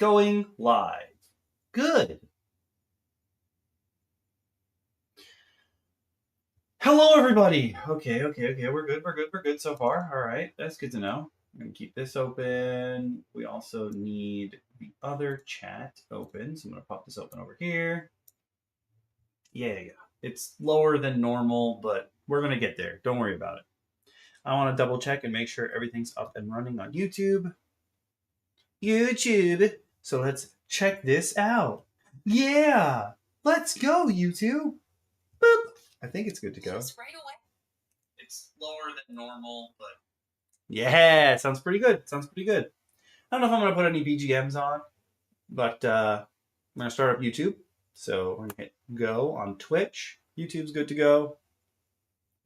Going live. Good. Hello, everybody. Okay. We're good so far. All right, that's good to know. I'm gonna keep this open. We also need the other chat open, so I'm gonna pop this open over here. Yeah. It's lower than normal, but we're gonna get there. Don't worry about it. I want to double check and make sure everything's up and running on YouTube. So let's check this out. Yeah. Let's go, YouTube. Boop. I think it's good to go. Just right away. It's lower than normal, but yeah, sounds pretty good. I don't know if I'm gonna put any BGMs on, but I'm gonna start up YouTube. So we're gonna hit go on Twitch. YouTube's good to go.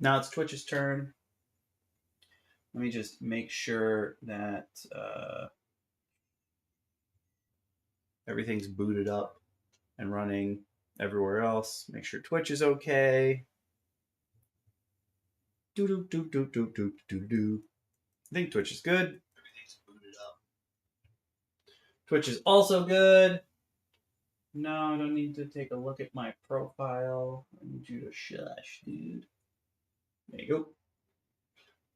Now it's Twitch's turn. Let me just make sure that everything's booted up and running everywhere else. Make sure Twitch is okay. I think Twitch is good. Everything's booted up. Twitch is also good. No, I don't need to take a look at my profile. I need you to shush, dude. There you go.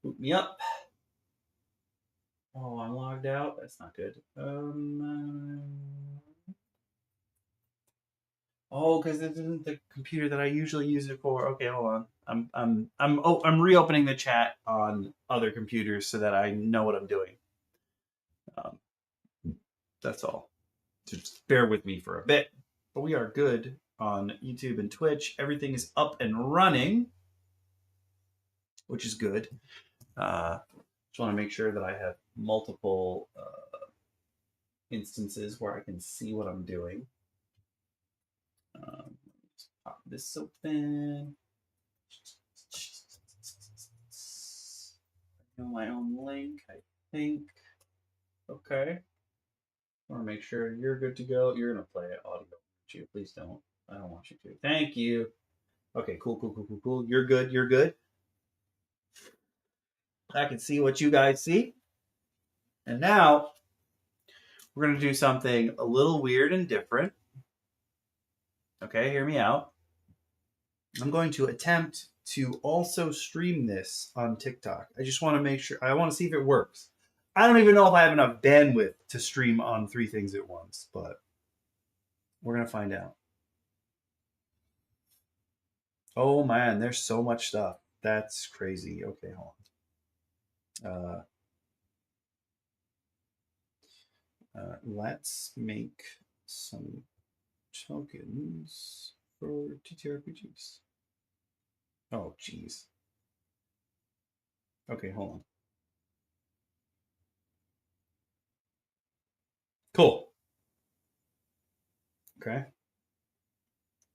Boot me up. Oh, I'm logged out. That's not good. Oh, because this isn't the computer that I usually use it for. Okay, hold on. I'm reopening the chat on other computers so that I know what I'm doing. That's all. Just bear with me for a bit. But we are good on YouTube and Twitch. Everything is up and running, which is good. Just want to make sure that I have multiple instances where I can see what I'm doing. Just pop this open. I know my own link, I think. Okay. I want to make sure you're good to go. You're going to play audio. Please don't. I don't want you to. Thank you. Okay, cool. You're good. I can see what you guys see. And now we're going to do something a little weird and different. Okay, hear me out. I'm going to attempt to also stream this on TikTok. I just want to make sure. I want to see if it works. I don't even know if I have enough bandwidth to stream on 3 things at once, but we're going to find out. Oh man, there's so much stuff. That's crazy. Okay, hold on. Let's make some tokens for TTRPGs. Oh, geez. Okay, hold on. Cool. Okay.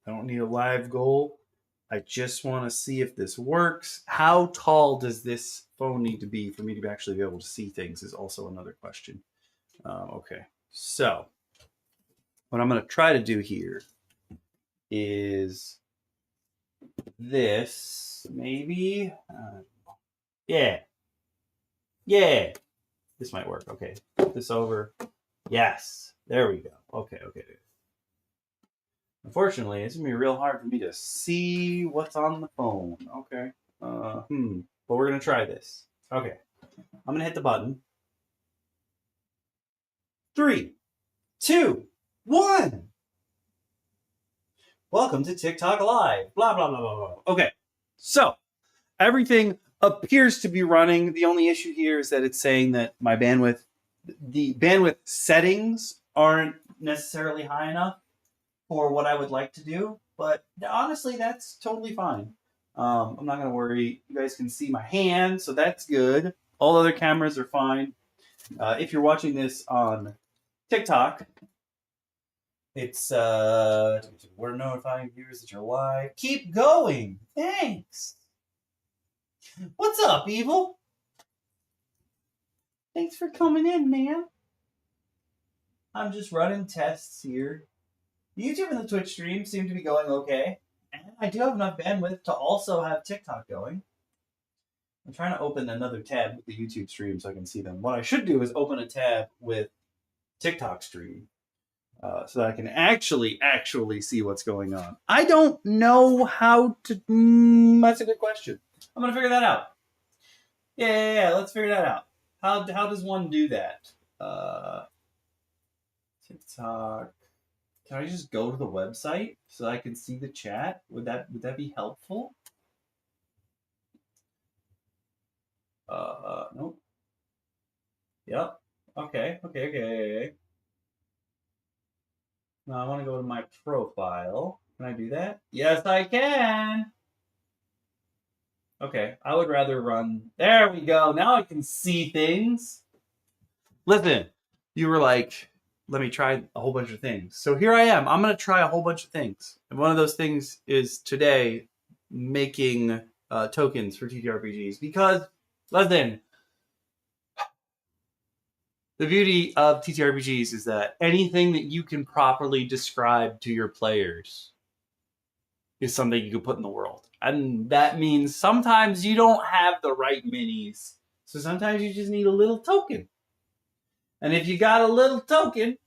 I don't need a live goal. I just want to see if this works. How tall does this phone need to be for me to actually be able to see things is also another question. Okay, so what I'm going to try to do here is this, maybe. Yeah. This might work. Okay, put this over. Yes, there we go. Okay. Unfortunately, it's going to be real hard for me to see what's on the phone. Okay. But we're going to try this. Okay. I'm going to hit the button. 3, 2, 1. Welcome to TikTok Live. Blah, blah, blah, blah, blah. Okay. So everything appears to be running. The only issue here is that it's saying that my bandwidth, the bandwidth settings aren't necessarily high enough for what I would like to do, but honestly, that's totally fine. I'm not going to worry. You guys can see my hand, so that's good. All other cameras are fine. If you're watching this on TikTok, it's we're notifying viewers that you're live. Keep going. Thanks. What's up, Evil? Thanks for coming in, man. I'm just running tests here. The YouTube and the Twitch stream seem to be going okay. And I do have enough bandwidth to also have TikTok going. I'm trying to open another tab with the YouTube stream so I can see them. What I should do is open a tab with TikTok stream so that I can actually see what's going on. I don't know how to. That's a good question. I'm gonna figure that out. Yeah. Let's figure that out. How does one do that? TikTok. Can I just go to the website so I can see the chat? Would that be helpful? Nope. Yep. Okay. Now I want to go to my profile. Can I do that? Yes, I can. Okay, I would rather run. There we go. Now I can see things. Listen, you were like, let me try a whole bunch of things. So here I am. I'm going to try a whole bunch of things. And one of those things is today making tokens for TTRPGs. Because, listen, the beauty of TTRPGs is that anything that you can properly describe to your players is something you can put in the world. And that means sometimes you don't have the right minis. So sometimes you just need a little token. And if you got a little token,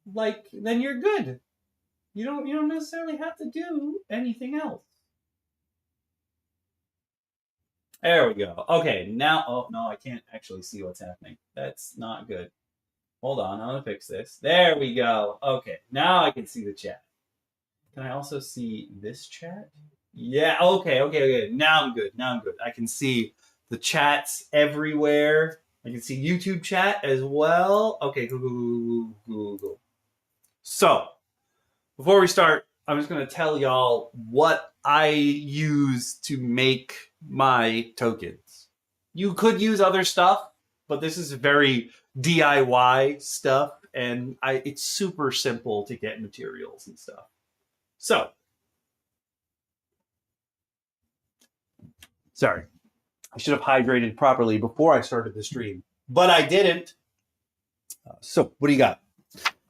then you're good. You don't necessarily have to do anything else. There we go. Okay, now, oh no, I can't actually see what's happening. That's not good. Hold on, I'm gonna fix this. There we go. Okay, now I can see the chat. Can I also see this chat? Yeah, okay. Now I'm good. I can see the chats everywhere. I can see YouTube chat as well. Okay, cool. So, before we start, I'm just going to tell y'all what I use to make my tokens. You could use other stuff, but this is very DIY stuff, and it's super simple to get materials and stuff. So, sorry, I should have hydrated properly before I started the stream, but I didn't. So, what do you got?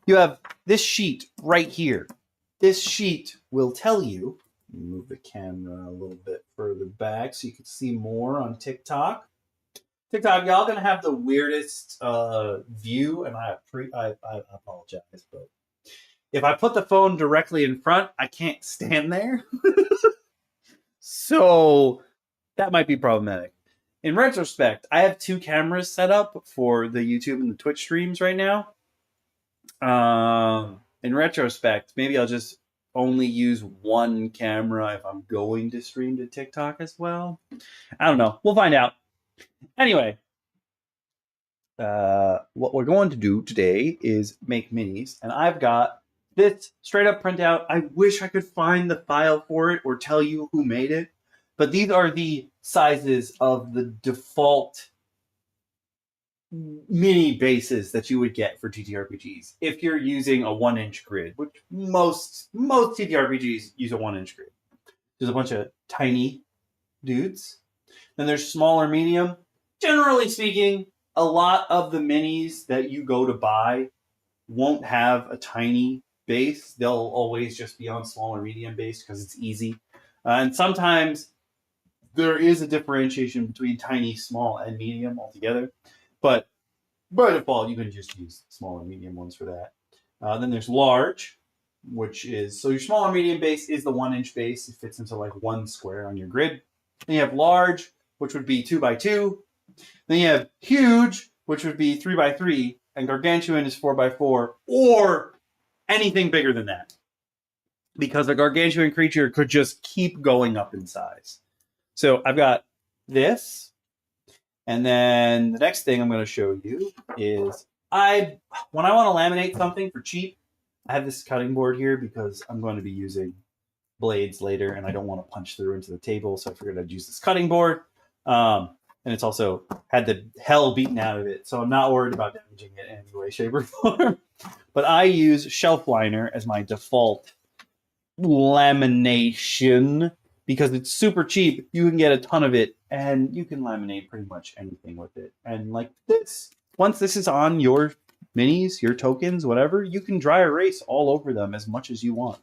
You have this sheet right here. This sheet will tell you, move the camera a little bit further back so you can see more on TikTok. TikTok, y'all gonna have the weirdest view, and I apologize, but if I put the phone directly in front, I can't stand there. So that might be problematic. In retrospect, I have 2 cameras set up for the YouTube and the Twitch streams right now. In retrospect, maybe I'll just only use one camera if I'm going to stream to TikTok as well. I don't know. We'll find out. Anyway, what we're going to do today is make minis, and I've got this straight up printout. I wish I could find the file for it or tell you who made it, but these are the sizes of the default mini bases that you would get for TTRPGs if you're using a 1-inch grid, which most TTRPGs use a 1-inch grid. There's a bunch of tiny dudes. Then there's smaller, medium. Generally speaking, a lot of the minis that you go to buy won't have a tiny base. They'll always just be on smaller, medium base because it's easy. And sometimes there is a differentiation between tiny, small, and medium altogether. But by default, you can just use small and medium ones for that. Then there's large, which is, so your small and medium base is the 1-inch base. It fits into like one square on your grid. Then you have large, which would be 2x2. Then you have huge, which would be 3x3. And gargantuan is 4x4, or anything bigger than that. Because a gargantuan creature could just keep going up in size. So I've got this. And then the next thing I'm going to show you is when I want to laminate something for cheap, I have this cutting board here because I'm going to be using blades later and I don't want to punch through into the table. So I figured I'd use this cutting board. And it's also had the hell beaten out of it. So I'm not worried about damaging it in any way, shape, or form. But I use shelf liner as my default lamination because it's super cheap. You can get a ton of it and you can laminate pretty much anything with it. And like this, once this is on your minis, your tokens, whatever, you can dry erase all over them as much as you want.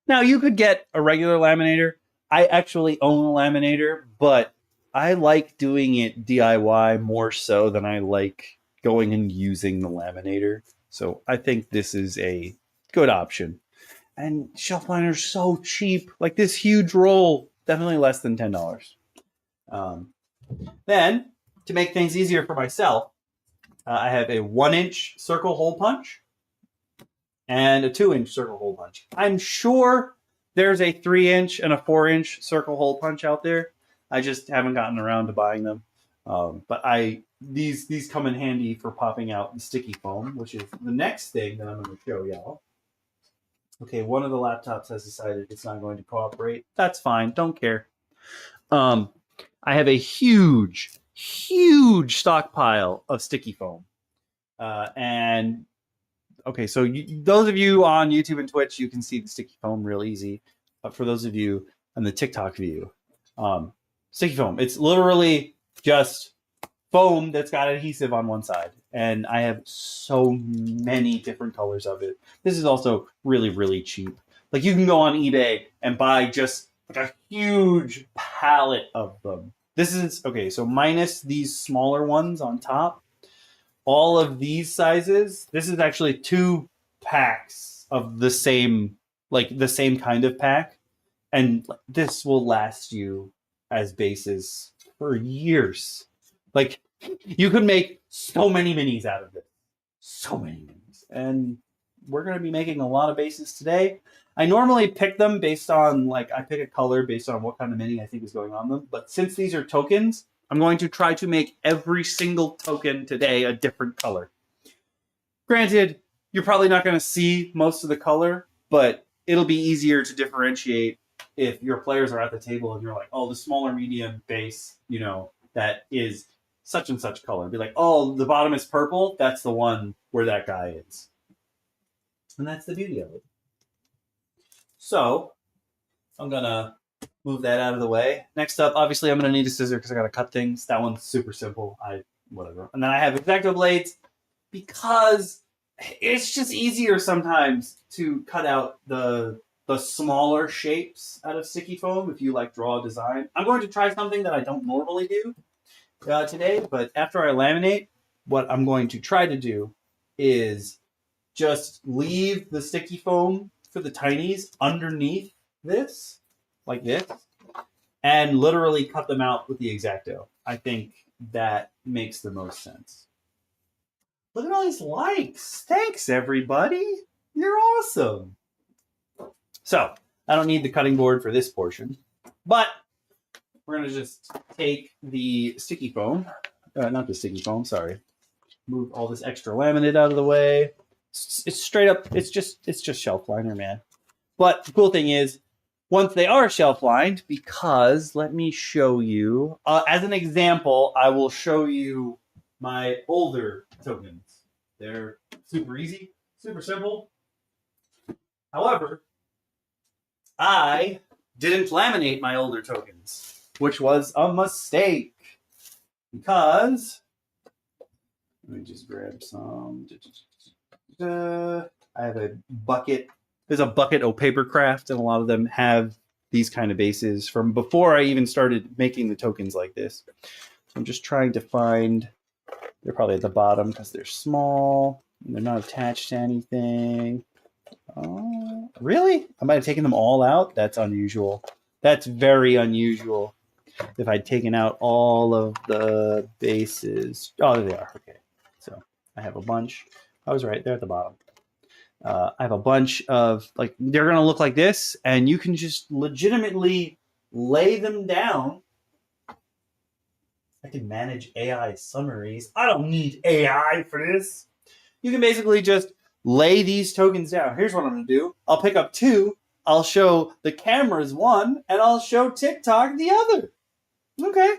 Now, you could get a regular laminator. I actually own a laminator, but I like doing it DIY more so than I like going and using the laminator. So I think this is a good option. And shelf liners so cheap. Like this huge roll, definitely less than $10. Then, to make things easier for myself, I have a 1-inch circle hole punch and a 2-inch circle hole punch. I'm sure there's a 3-inch and a 4-inch circle hole punch out there. I just haven't gotten around to buying them. But these come in handy for popping out the sticky foam, which is the next thing that I'm going to show y'all. Okay, one of the laptops has decided it's not going to cooperate. That's fine. Don't care. I have a huge stockpile of sticky foam. And okay, so those of you on YouTube and Twitch, you can see the sticky foam real easy. But for those of you on the TikTok view, sticky foam, it's literally just foam that's got adhesive on one side. And I have so many different colors of it. This is also really, really cheap. Like you can go on eBay and buy just like a huge pallet of them. This is, okay, so minus these smaller ones on top, all of these sizes, this is actually 2 packs of the same kind of pack. And this will last you as bases for years. Like, you could make so many minis out of it. So many minis. And we're going to be making a lot of bases today. I normally pick them based on, I pick a color based on what kind of mini I think is going on them. But since these are tokens, I'm going to try to make every single token today a different color. Granted, you're probably not going to see most of the color, but it'll be easier to differentiate if your players are at the table and you're like, oh, the smaller medium base, that is such and such color. Be like, oh, the bottom is purple. That's the one where that guy is. And that's the beauty of it. So I'm going to move that out of the way. Next up, obviously, I'm going to need a scissor because I got to cut things. That one's super simple. Whatever. And then I have X-Acto blades because it's just easier sometimes to cut out the smaller shapes out of sticky foam if you draw a design. I'm going to try something that I don't normally do today, but after I laminate, what I'm going to try to do is just leave the sticky foam for the tinies underneath this, like this, and literally cut them out with the X-Acto. I think that makes the most sense. Look at all these likes. Thanks, everybody. You're awesome. So, I don't need the cutting board for this portion, but we're going to just take the sticky foam, not the sticky foam, sorry. Move all this extra laminate out of the way. It's straight up, it's just shelf liner, man. But the cool thing is, once they are shelf lined, because let me show you, as an example, I will show you my older tokens. They're super easy, super simple. However, I didn't laminate my older tokens, which was a mistake because, let me just grab some. I have a bucket. There's a bucket of Papercraft, and a lot of them have these kind of bases from before I even started making the tokens like this. So I'm just trying to find, they're probably at the bottom because they're small and they're not attached to anything. Oh, really? I might have taken them all out? That's unusual. That's very unusual. If I'd taken out all of the bases. Oh, there they are. Okay. So I have a bunch. I was right. They're at the bottom. I have a bunch of, they're going to look like this, and you can just legitimately lay them down. I can manage AI summaries. I don't need AI for this. You can basically just lay these tokens down. Here's what I'm going to do. I'll pick up 2. I'll show the cameras 1, and I'll show TikTok the other. Okay.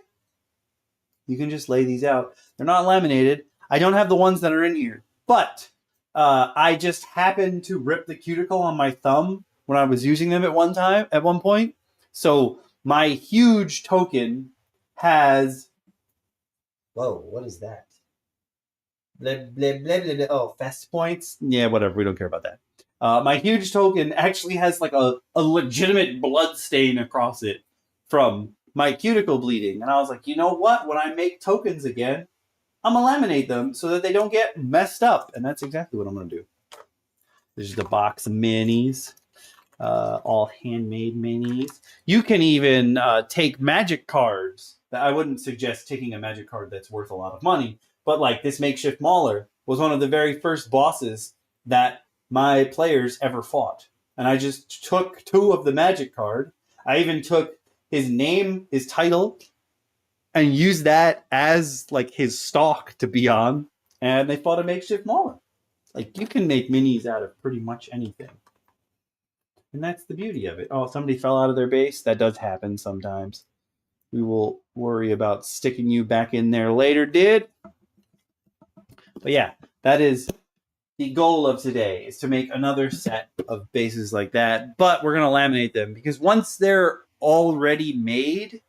You can just lay these out. They're not laminated. I don't have the ones that are in here. But I just happened to rip the cuticle on my thumb when I was using them at one point. So my huge token has... Whoa, what is that? Blah, blah, blah, blah, blah. Oh, fast points? Yeah, whatever. We don't care about that. My huge token actually has a legitimate blood stain across it from my cuticle bleeding. And I was like, you know what? When I make tokens again, I'm going to laminate them so that they don't get messed up. And that's exactly what I'm going to do. There's the box of minis, all handmade minis. You can even take magic cards. I wouldn't suggest taking a magic card that's worth a lot of money, but like this makeshift mauler was one of the very first bosses that my players ever fought. And I just took 2 of the magic card. I even took his name, his title, and used that as like his stock to be on. And they fought a makeshift mauler. Like you can make minis out of pretty much anything. And that's the beauty of it. Oh, somebody fell out of their base. That does happen sometimes. We will worry about sticking you back in there later, dude. But yeah, that is the goal of today, is to make another set of bases like that. But we're going to laminate them because once they're already made,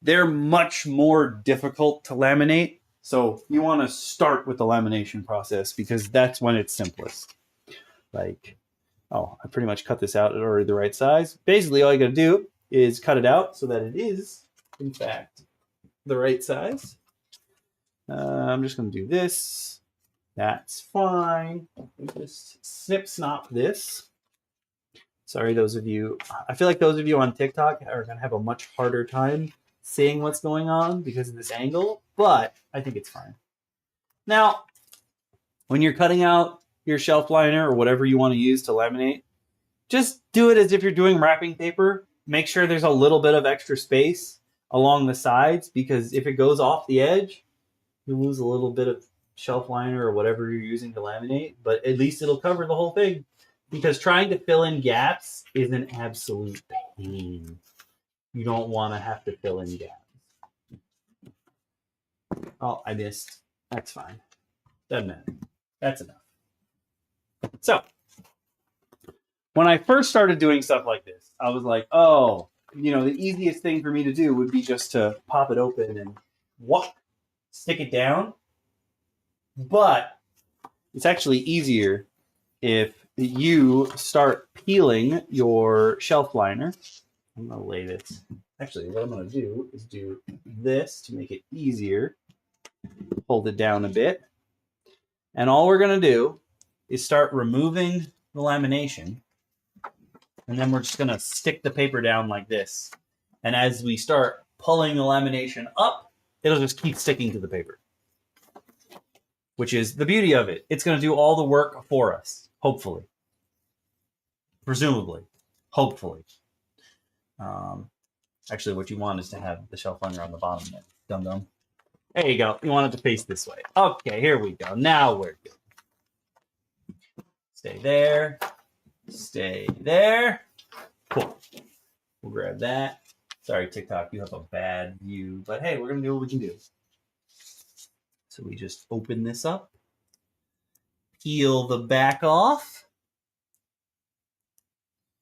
they're much more difficult to laminate. So you want to start with the lamination process because that's when it's simplest. Like, oh, I pretty much cut this out at already the right size. Basically, all you got to do is cut it out so that it is, in fact, the right size. I'm just going to do this. That's fine. Just snip snop this. Sorry, those of you. I feel like those of you on TikTok are going to have a much harder time seeing what's going on because of this angle, but I think it's fine. Now, when you're cutting out your shelf liner or whatever you want to use to laminate, just do it as if you're doing wrapping paper. Make sure there's a little bit of extra space along the sides because if it goes off the edge, you lose a little bit of shelf liner or whatever you're using to laminate, but at least it'll cover the whole thing because trying to fill in gaps is an absolute pain. You don't want to have to fill in gaps. Oh, I missed. That's fine. Doesn't matter. That's enough. So, when I first started doing stuff like this, I was like, oh, the easiest thing for me to do would be just to pop it open and stick it down. But it's actually easier if you start peeling your shelf liner. I'm going to lay this. Actually, what I'm going to do is do this to make it easier. Hold it down a bit. And all we're going to do is start removing the lamination. And then we're just going to stick the paper down like this. And as we start pulling the lamination up, it'll just keep sticking to the paper. Which is the beauty of it. It's going to do all the work for us, hopefully. Presumably. Hopefully. Actually, what you want is to have the shelf liner on the bottom there. Dum-dum. There you go. You want it to face this way. Okay, here we go. Now we're good. Stay there. Stay there. Cool. We'll grab that. Sorry, TikTok, you have a bad view. But hey, we're going to do what we can do. So we just open this up. Peel the back off.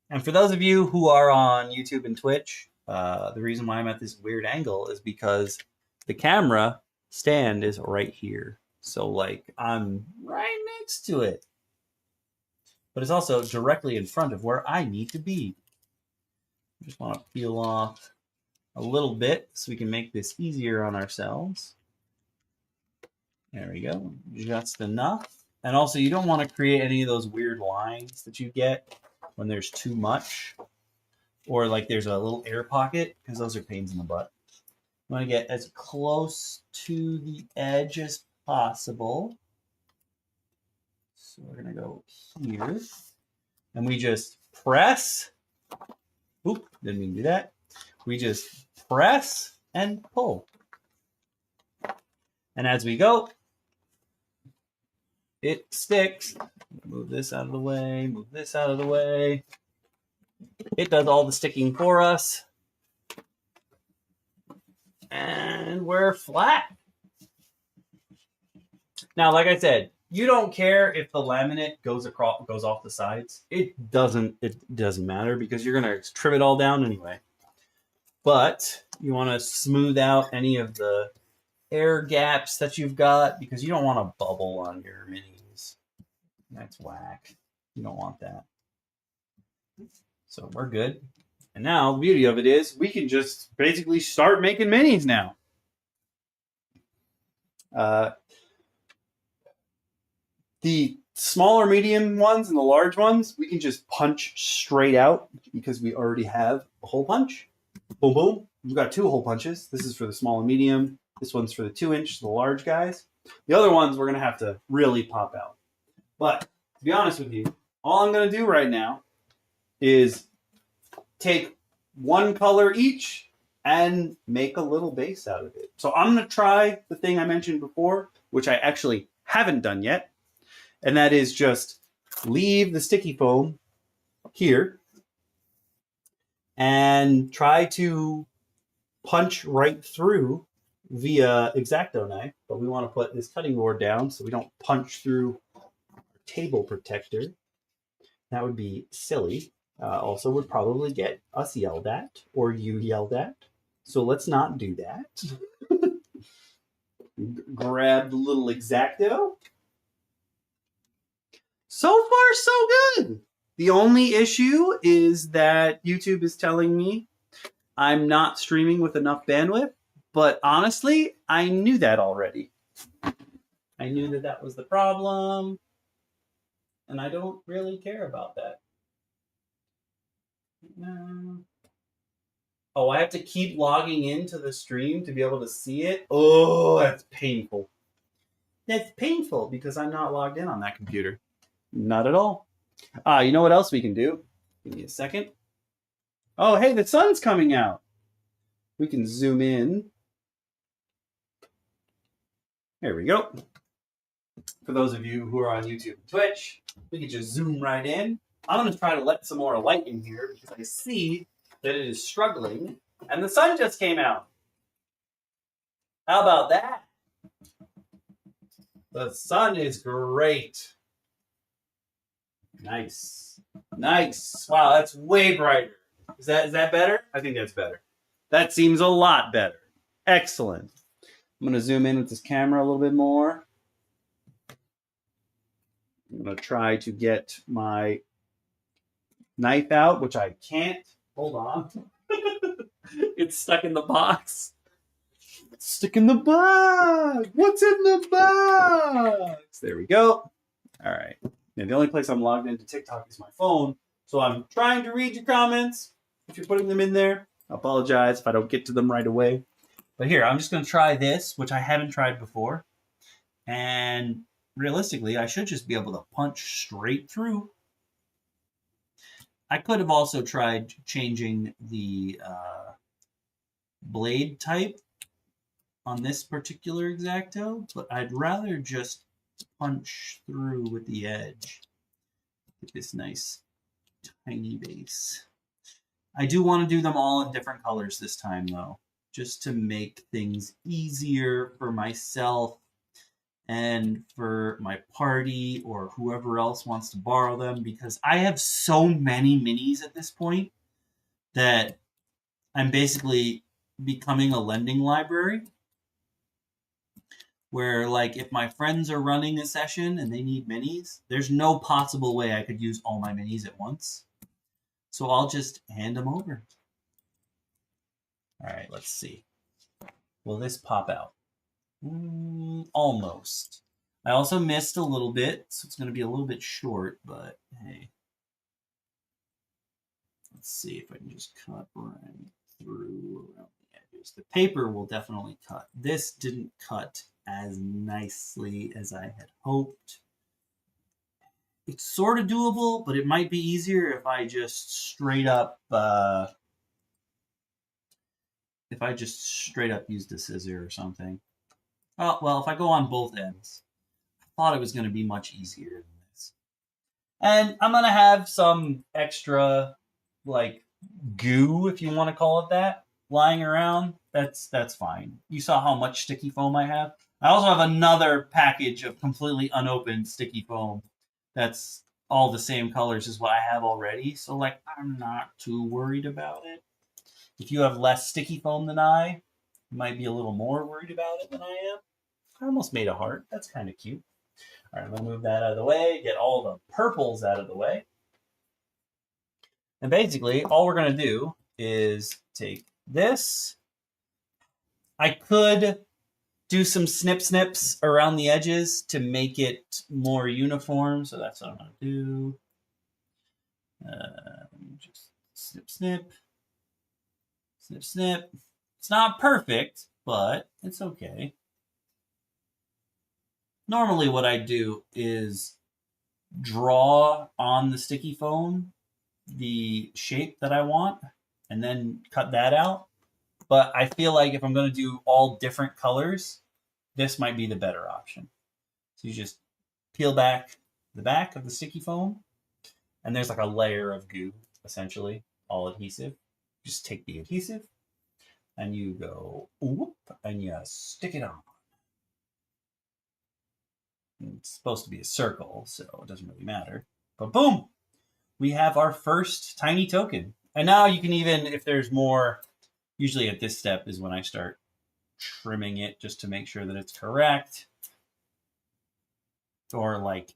And for those of you who are on YouTube and Twitch, the reason why I'm at this weird angle is because the camera stand is right here. So like I'm right next to it. But it's also directly in front of where I need to be. I just want to peel off a little bit so we can make this easier on ourselves. There we go. Just enough. And also you don't want to create any of those weird lines that you get when there's too much. Or like there's a little air pocket, because those are pains in the butt. You want to get as close to the edge as possible. So we're going to go here. And we just press. Oop, didn't mean to do that. We just press and pull. And as we go, it sticks. Move this out of the way, move this out of the way. It does all the sticking for us. And we're flat. Now, like I said, you don't care if the laminate goes off the sides. It doesn't matter because you're gonna trim it all down anyway. But you want to smooth out any of the air gaps that you've got because you don't want a bubble on your minis. That's whack. You don't want that. So we're good. And now the beauty of it is we can just basically start making minis now. Uh, the smaller medium ones and the large ones, we can just punch straight out because we already have a hole punch. Boom, boom. We've got 2 hole punches. This is for the small and medium. This one's for the 2-inch, the large guys. The other ones we're going to have to really pop out. But to be honest with you, all I'm going to do right now is take 1 color each and make a little base out of it. So I'm going to try the thing I mentioned before, which I actually haven't done yet. And that is just leave the sticky foam here and try to punch right through via X-Acto knife. But we want to put this cutting board down so we don't punch through our table protector. That would be silly. Also would probably get us yelled at or you yelled at. So let's not do that. Grab the little X-Acto. So far, so good. The only issue is that YouTube is telling me I'm not streaming with enough bandwidth, but honestly, I knew that already. I knew that that was the problem, and I don't really care about that. No. Oh, I have to keep logging into the stream to be able to see it? Oh, that's painful. That's painful because I'm not logged in on that computer. Not at all. You know what else we can do? Give me a second. Oh, hey, the sun's coming out. We can zoom in. There we go. For those of you who are on YouTube and Twitch, we can just zoom right in. I'm going to try to let some more light in here because I see that it is struggling. And the sun just came out. How about that? The sun is great. Nice. Nice. Wow, that's way brighter. Is that better? I think that's better. That seems a lot better. Excellent. I'm going to zoom in with this camera a little bit more. I'm going to try to get my knife out, which I can't. Hold on. It's stuck in the box. It's stuck in the box. What's in the box? There we go. All right. Now, the only place I'm logged into TikTok is my phone, so I'm trying to read your comments. If you're putting them in there, I apologize if I don't get to them right away. But here, I'm just going to try this, which I haven't tried before. And realistically, I should just be able to punch straight through. I could have also tried changing the blade type on this particular X-Acto, but I'd rather just punch through with the edge. Get this nice tiny base. I do want to do them all in different colors this time, though, just to make things easier for myself and for my party or whoever else wants to borrow them, because I have so many minis at this point that I'm basically becoming a lending library where, like, if my friends are running a session and they need minis, there's no possible way I could use all my minis at once. So I'll just hand them over. All right, let's see. Will this pop out? Almost. I also missed a little bit, so it's going to be a little bit short, but hey. Let's see if I can just cut right through around the edges. The paper will definitely cut. This didn't cut as nicely as I had hoped. It's sort of doable, but it might be easier if I just straight up used a scissor or something. Oh, well, if I go on both ends, I thought it was going to be much easier than this. And I'm going to have some extra, like, goo, if you want to call it that, lying around. That's fine. You saw how much sticky foam I have. I also have another package of completely unopened sticky foam that's all the same colors as what I have already. So, like, I'm not too worried about it. If you have less sticky foam than I, you might be a little more worried about it than I am. I almost made a heart. That's kind of cute. All right, I'm going to move that out of the way, get all the purples out of the way. And basically, all we're going to do is take this. I could do some snips around the edges to make it more uniform. So that's what I'm going to do. Just snip. It's not perfect, but it's okay. Normally what I do is draw on the sticky foam the shape that I want and then cut that out. But I feel like if I'm going to do all different colors, this might be the better option. So you just peel back the back of the sticky foam, and there's like a layer of goo, essentially, all adhesive. Just take the adhesive, and you go, whoop, and you stick it on. It's supposed to be a circle, so it doesn't really matter. But boom, we have our first tiny token. And now you can even, if there's more, usually at this step is when I start trimming it just to make sure that it's correct. Or like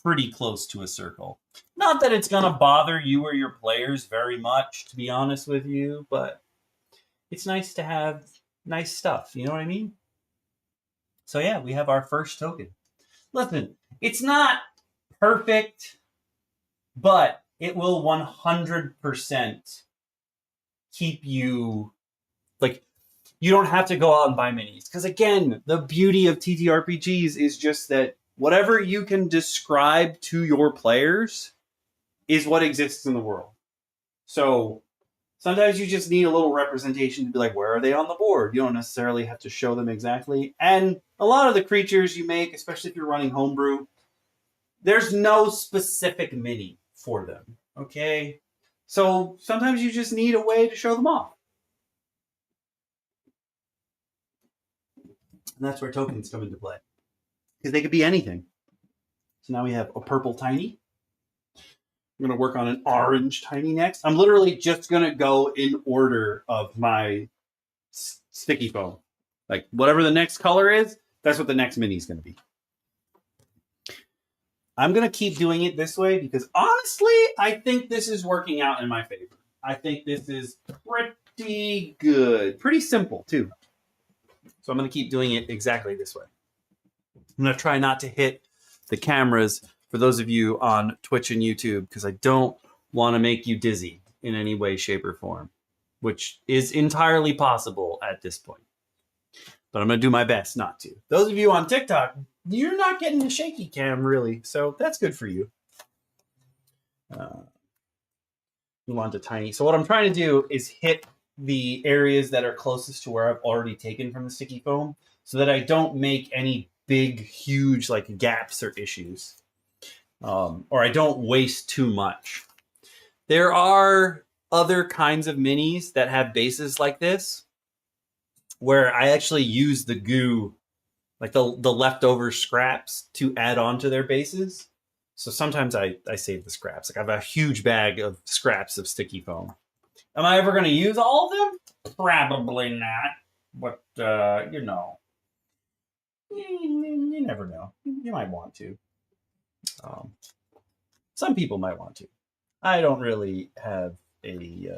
pretty close to a circle. Not that it's going to bother you or your players very much, to be honest with you, but it's nice to have nice stuff. You know what I mean? So yeah, we have our first token. Listen, it's not perfect, but it will 100% keep you, like, you don't have to go out and buy minis. Because again, the beauty of TTRPGs is just that whatever you can describe to your players is what exists in the world. So sometimes you just need a little representation to be like, where are they on the board? You don't necessarily have to show them exactly. And a lot of the creatures you make, especially if you're running homebrew, there's no specific mini for them, okay? So sometimes you just need a way to show them off. And that's where tokens come into play. Because they could be anything. So now we have a purple tiny. I'm going to work on an orange tiny next. I'm literally just going to go in order of my sticky foam. Like, whatever the next color is, that's what the next mini is going to be. I'm going to keep doing it this way because, honestly, I think this is working out in my favor. I think this is pretty good. Pretty simple, too. So I'm going to keep doing it exactly this way. I'm going to try not to hit the cameras for those of you on Twitch and YouTube because I don't want to make you dizzy in any way, shape, or form, which is entirely possible at this point. But I'm going to do my best not to. Those of you on TikTok, you're not getting a shaky cam, really, so that's good for you. Move on to tiny. So what I'm trying to do is hit the areas that are closest to where I've already taken from the sticky foam so that I don't make any big, huge like gaps or issues. Or I don't waste too much. There are other kinds of minis that have bases like this where I actually use the goo, like the leftover scraps, to add on to their bases. So sometimes I save the scraps. Like I have a huge bag of scraps of sticky foam. Am I ever going to use all of them? Probably not. But, you know, you never know. You might want to. Some people might want to. I don't really have a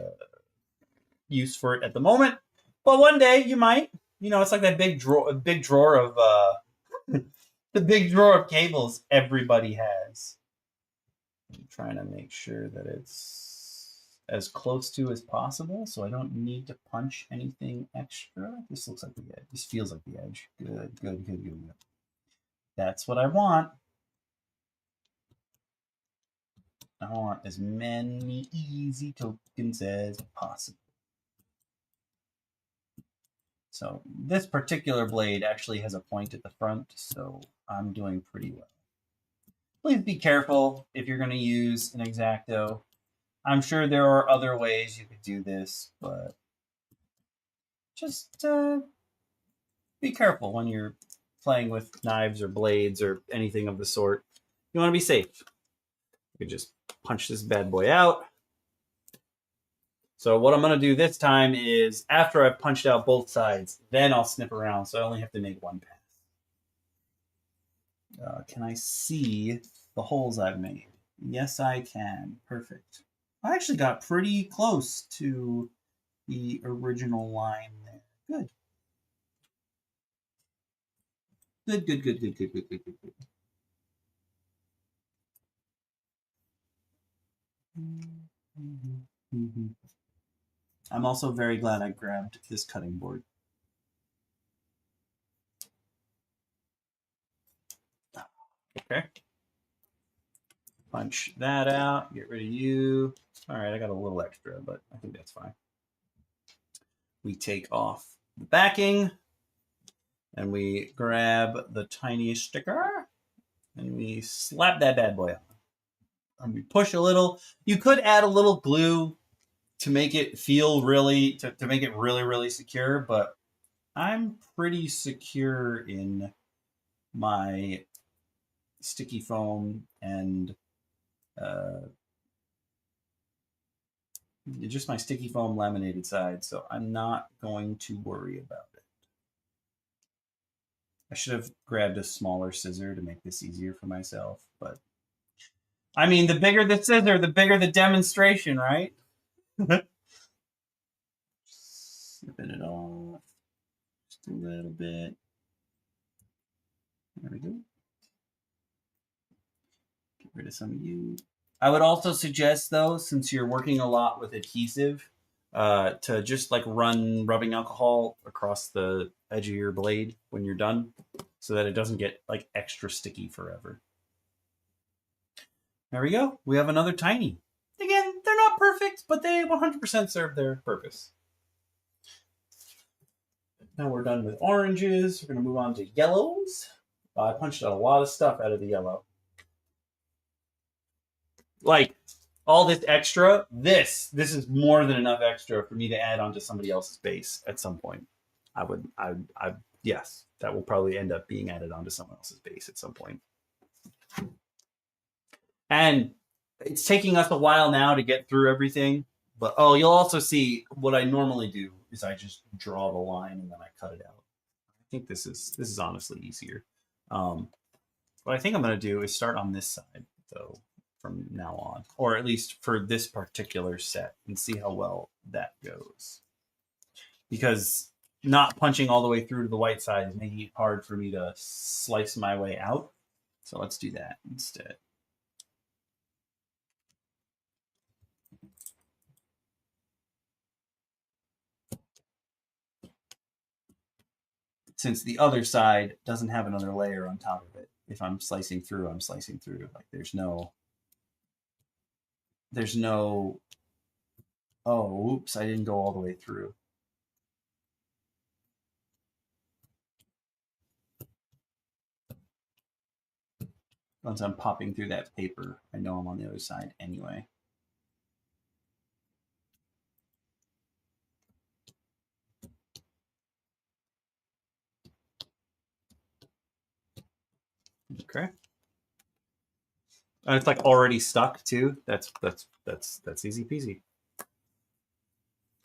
use for it at the moment, but one day you might. You know, it's like that big drawer of the big drawer of cables everybody has. I'm trying to make sure that it's as close to as possible, so I don't need to punch anything extra. This looks like the edge. This feels like the edge. Good. That's what I want. I want as many easy tokens as possible. So this particular blade actually has a point at the front, so I'm doing pretty well. Please be careful if you're going to use an X-Acto. I'm sure there are other ways you could do this, but just be careful when you're playing with knives or blades or anything of the sort. You want to be safe. You can just punch this bad boy out. So what I'm going to do this time is, after I've punched out both sides, then I'll snip around, so I only have to make one pass. Can I see the holes I've made? Yes, I can. Perfect. I actually got pretty close to the original line there. Good. Good, good, good, good, good, good, good, good, good. I'm also very glad I grabbed this cutting board. Okay. Punch that out. Get rid of you. All right, I got a little extra, but I think that's fine. We take off the backing, and we grab the tiny sticker, and we slap that bad boy on. And we push a little. You could add a little glue to make it feel really, to make it really, really secure, but I'm pretty secure in my sticky foam and just my sticky foam laminated side, so I'm not going to worry about it. I should have grabbed a smaller scissor to make this easier for myself, but I mean, the bigger the scissor, the bigger the demonstration, right? Snipping it off just a little bit. There we go. Get rid of some of you. I would also suggest, though, since you're working a lot with adhesive, to just like run rubbing alcohol across the edge of your blade when you're done, so that it doesn't get like extra sticky forever. There we go. We have another tiny. Again, they're not perfect, but they 100% serve their purpose. Now we're done with oranges. We're going to move on to yellows. I punched a lot of stuff out of the yellow. Like all this extra, this is more than enough extra for me to add onto somebody else's base at some point. Yes, that will probably end up being added onto someone else's base at some point. And it's taking us a while now to get through everything. But oh, you'll also see what I normally do is I just draw the line and then I cut it out. I think this is honestly easier. What I think I'm going to do is start on this side, though, from now on, or at least for this particular set, and see how well that goes. Because not punching all the way through to the white side is making it hard for me to slice my way out. So let's do that instead. Since the other side doesn't have another layer on top of it. If I'm slicing through, I'm slicing through. Like there's no, oh, oops, I didn't go all the way through. Once I'm popping through that paper, I know I'm on the other side anyway. Okay. And it's like already stuck too. That's easy peasy.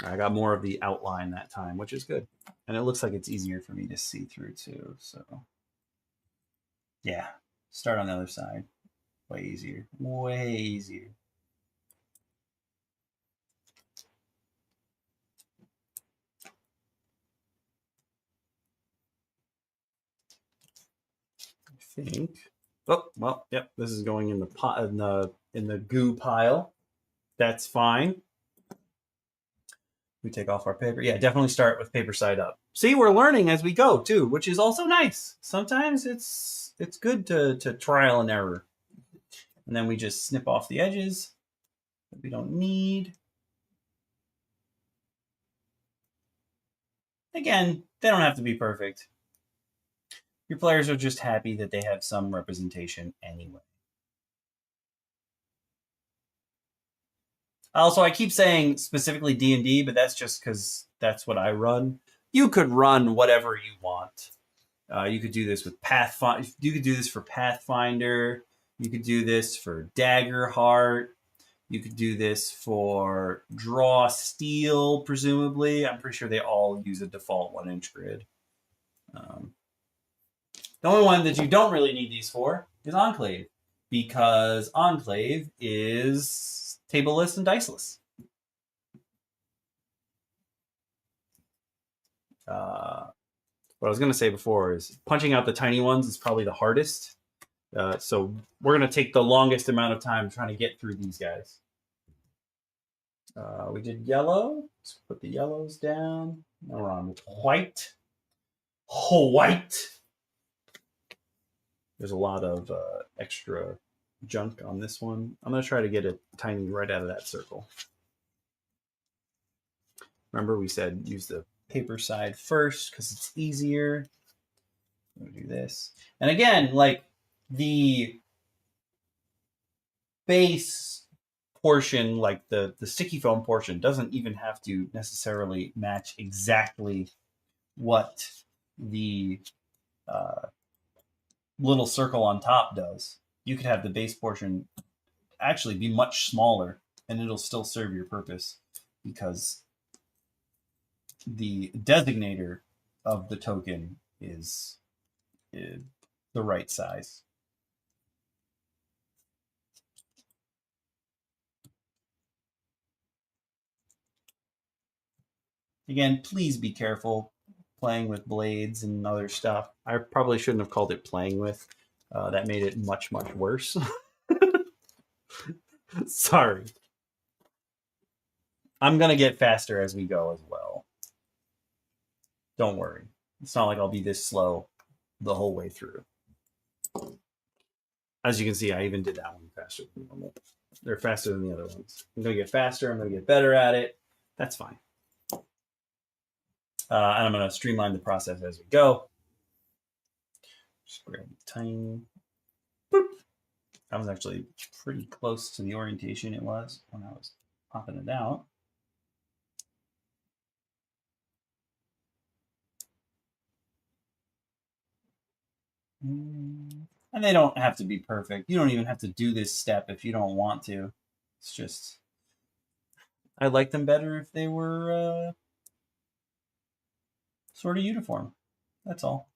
I got more of the outline that time, which is good. And it looks like it's easier for me to see through too. So yeah, start on the other side. Way easier. Way easier. I think. Oh well, yep. This is going in the pot in the goo pile. That's fine. We take off our paper. Yeah, definitely start with paper side up. See, we're learning as we go too, which is also nice. Sometimes it's good to trial and error. And then we just snip off the edges that we don't need. Again, they don't have to be perfect. Your players are just happy that they have some representation anyway. Also, I keep saying specifically D&D, but that's just because that's what I run. You could run whatever you want. You could do this with Pathfinder. You could do this for Pathfinder. You could do this for Daggerheart. You could do this for Draw Steel, presumably. I'm pretty sure they all use a default 1-inch grid. The only one that you don't really need these for is Enclave, because Enclave is tableless and diceless. what I was going to say before is punching out the tiny ones is probably the hardest. So we're going to take the longest amount of time trying to get through these guys. We did yellow. Let's put the yellows down. Now we're on white. White. There's a lot of extra junk on this one. I'm going to try to get a tiny right out of that circle. Remember we said use the paper side first because it's easier. I'm going to do this. And again, like the base portion, like the sticky foam portion, doesn't even have to necessarily match exactly what the little circle on top does. You could have the base portion actually be much smaller and it'll still serve your purpose because the designator of the token is the right size. Again, please be careful playing with blades and other stuff. I probably shouldn't have called it playing with. That made it much, much worse. Sorry. I'm going to get faster as we go as well. Don't worry. It's not like I'll be this slow the whole way through. As you can see, I even did that one faster than normal. They're faster than the other ones. I'm going to get faster. I'm going to get better at it. That's fine. And I'm going to streamline the process as we go. Just grab the tiny. Boop. That was actually pretty close to the orientation it was when I was popping it out. And they don't have to be perfect. You don't even have to do this step if you don't want to. It's just, I like them better if they were sort of uniform. That's all.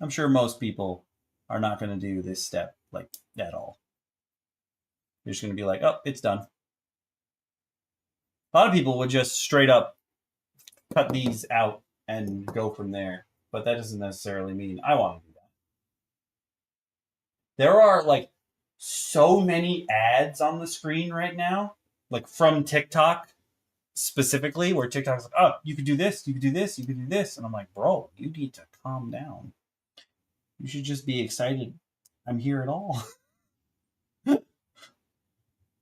I'm sure most people are not going to do this step like at all. They're just going to be like, oh, it's done. A lot of people would just straight up cut these out and go from there. But that doesn't necessarily mean I want to do that. There are like so many ads on the screen right now, like from TikTok specifically, where TikTok's like, oh, you could do this, you could do this, you could do this. And I'm like, bro, you need to calm down. You should just be excited I'm here at all. It's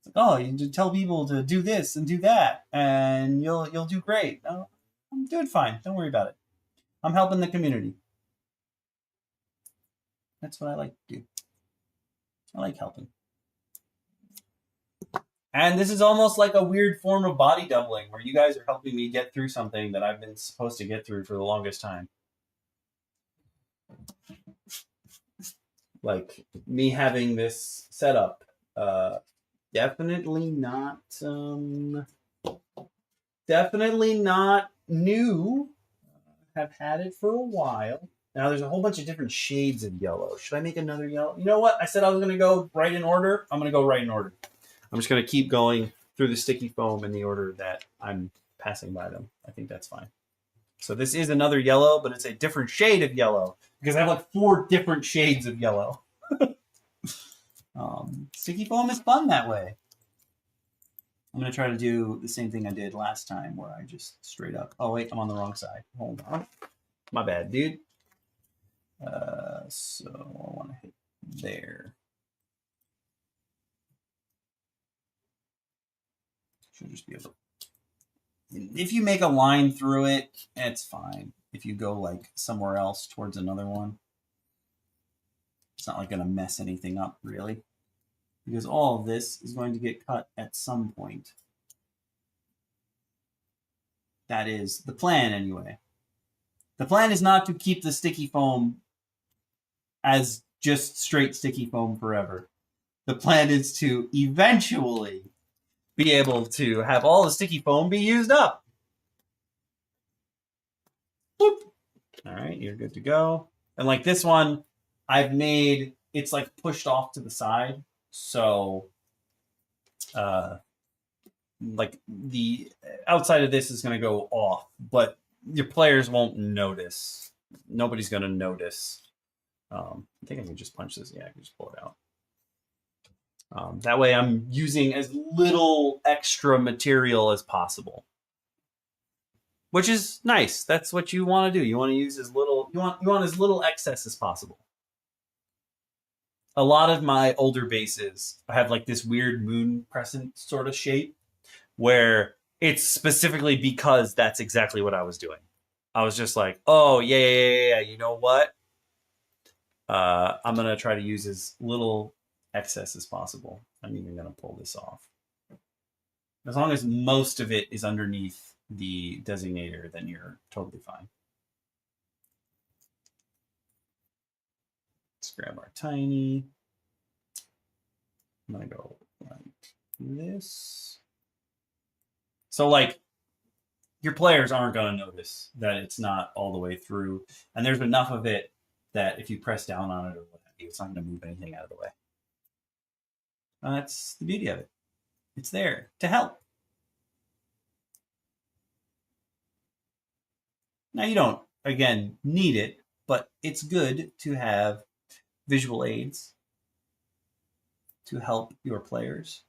like, oh, you just tell people to do this and do that, and you'll do great. No, I'm doing fine. Don't worry about it. I'm helping the community. That's what I like to do. I like helping. And this is almost like a weird form of body doubling where you guys are helping me get through something that I've been supposed to get through for the longest time. Like me having this setup, definitely not new. Have had it for a while. Now there's a whole bunch of different shades of yellow. Should I make another yellow? You know what? I said I was going to go right in order. I'm going to go right in order. I'm just going to keep going through the sticky foam in the order that I'm passing by them. I think that's fine. So this is another yellow, but it's a different shade of yellow because I have like 4 different shades of yellow. Sticky foam is fun that way. I'm going to try to do the same thing I did last time where I just straight up... Oh, wait, I'm on the wrong side. Hold on. My bad, dude. So I want to hit there. Should just be able to... If you make a line through it, it's fine. If you go like somewhere else towards another one, it's not like going to mess anything up, really. Because all of this is going to get cut at some point. That is the plan, anyway. The plan is not to keep the sticky foam as just straight sticky foam forever. The plan is to eventually be able to have all the sticky foam be used up. Boop. All right, you're good to go. And like this one, I've made, it's like pushed off to the side. So, like the outside of this is going to go off, but your players won't notice. Nobody's going to notice. I think I can just punch this. Yeah, I can just pull it out. That way I'm using as little extra material as possible. Which is nice. That's what you want to do. You want to use as little you want as little excess as possible. A lot of my older bases have like this weird moon crescent sort of shape where it's specifically because that's exactly what I was doing. I was just like, oh yeah. You know what? I'm gonna try to use as little excess as possible. I'm even gonna pull this off. As long as most of it is underneath the designator, then you're totally fine. Let's grab our tiny. I'm gonna go like this. So like your players aren't gonna notice that it's not all the way through, and there's enough of it that if you press down on it or what have you, it's not gonna move anything out of the way. That's the beauty of it. It's there to help. Now you don't, again, need it, but it's good to have visual aids to help your players.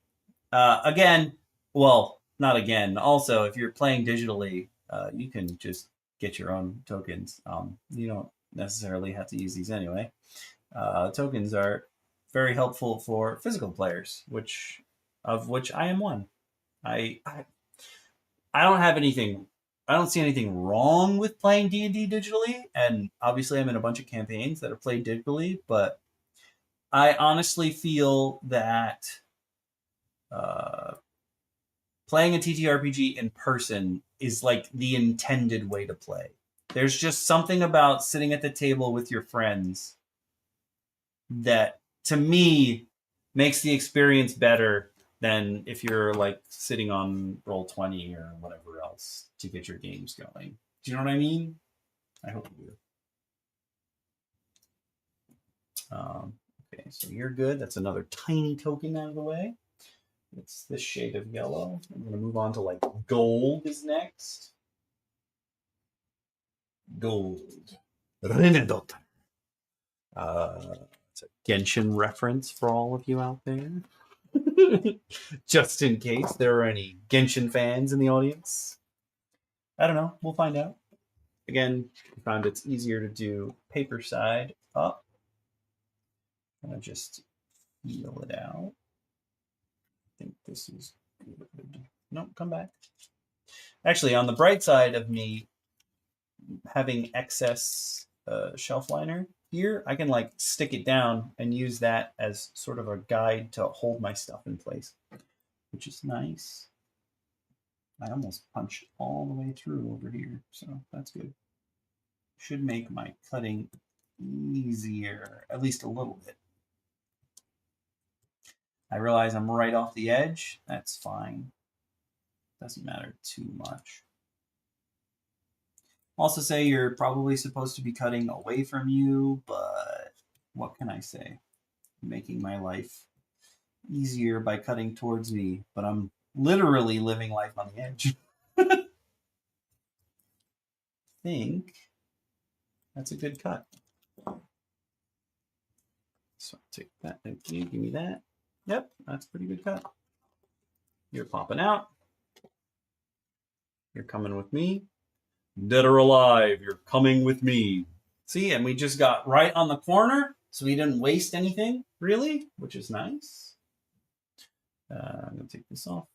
Again, well, not again. Also, if you're playing digitally, you can just get your own tokens. You don't necessarily have to use these anyway. Tokens are very helpful for physical players, which I am one. I don't have anything. I don't see anything wrong with playing D&D digitally, and obviously I'm in a bunch of campaigns that are played digitally, but I honestly feel that playing a TTRPG in person is like the intended way to play. There's just something about sitting at the table with your friends that, to me, makes the experience better than if you're like sitting on Roll20 or whatever else to get your games going. Do you know what I mean? I hope you do. Okay, so you're good. That's another tiny token out of the way. It's this shade of yellow. I'm going to move on to like gold is next. Gold. It's a Genshin reference for all of you out there. Just in case there are any Genshin fans in the audience. I don't know. We'll find out. Again, I found it's easier to do paper side up. I'm going to just feel it out. I think this is good. No, come back. Actually, on the bright side of me having excess shelf liner here, I can like stick it down and use that as sort of a guide to hold my stuff in place, which is nice. I almost punched all the way through over here, so that's good. Should make my cutting easier, at least a little bit. I realize I'm right off the edge. That's fine. Doesn't matter too much. Also say you're probably supposed to be cutting away from you, but what can I say? I'm making my life easier by cutting towards me, but I'm literally living life on the edge. I think that's a good cut. So I'll take that. Thank you. Give me that. Yep, that's a pretty good cut. You're popping out. You're coming with me. Dead or alive, you're coming with me. See, and we just got right on the corner, so we didn't waste anything, really, which is nice. I'm going to take this off.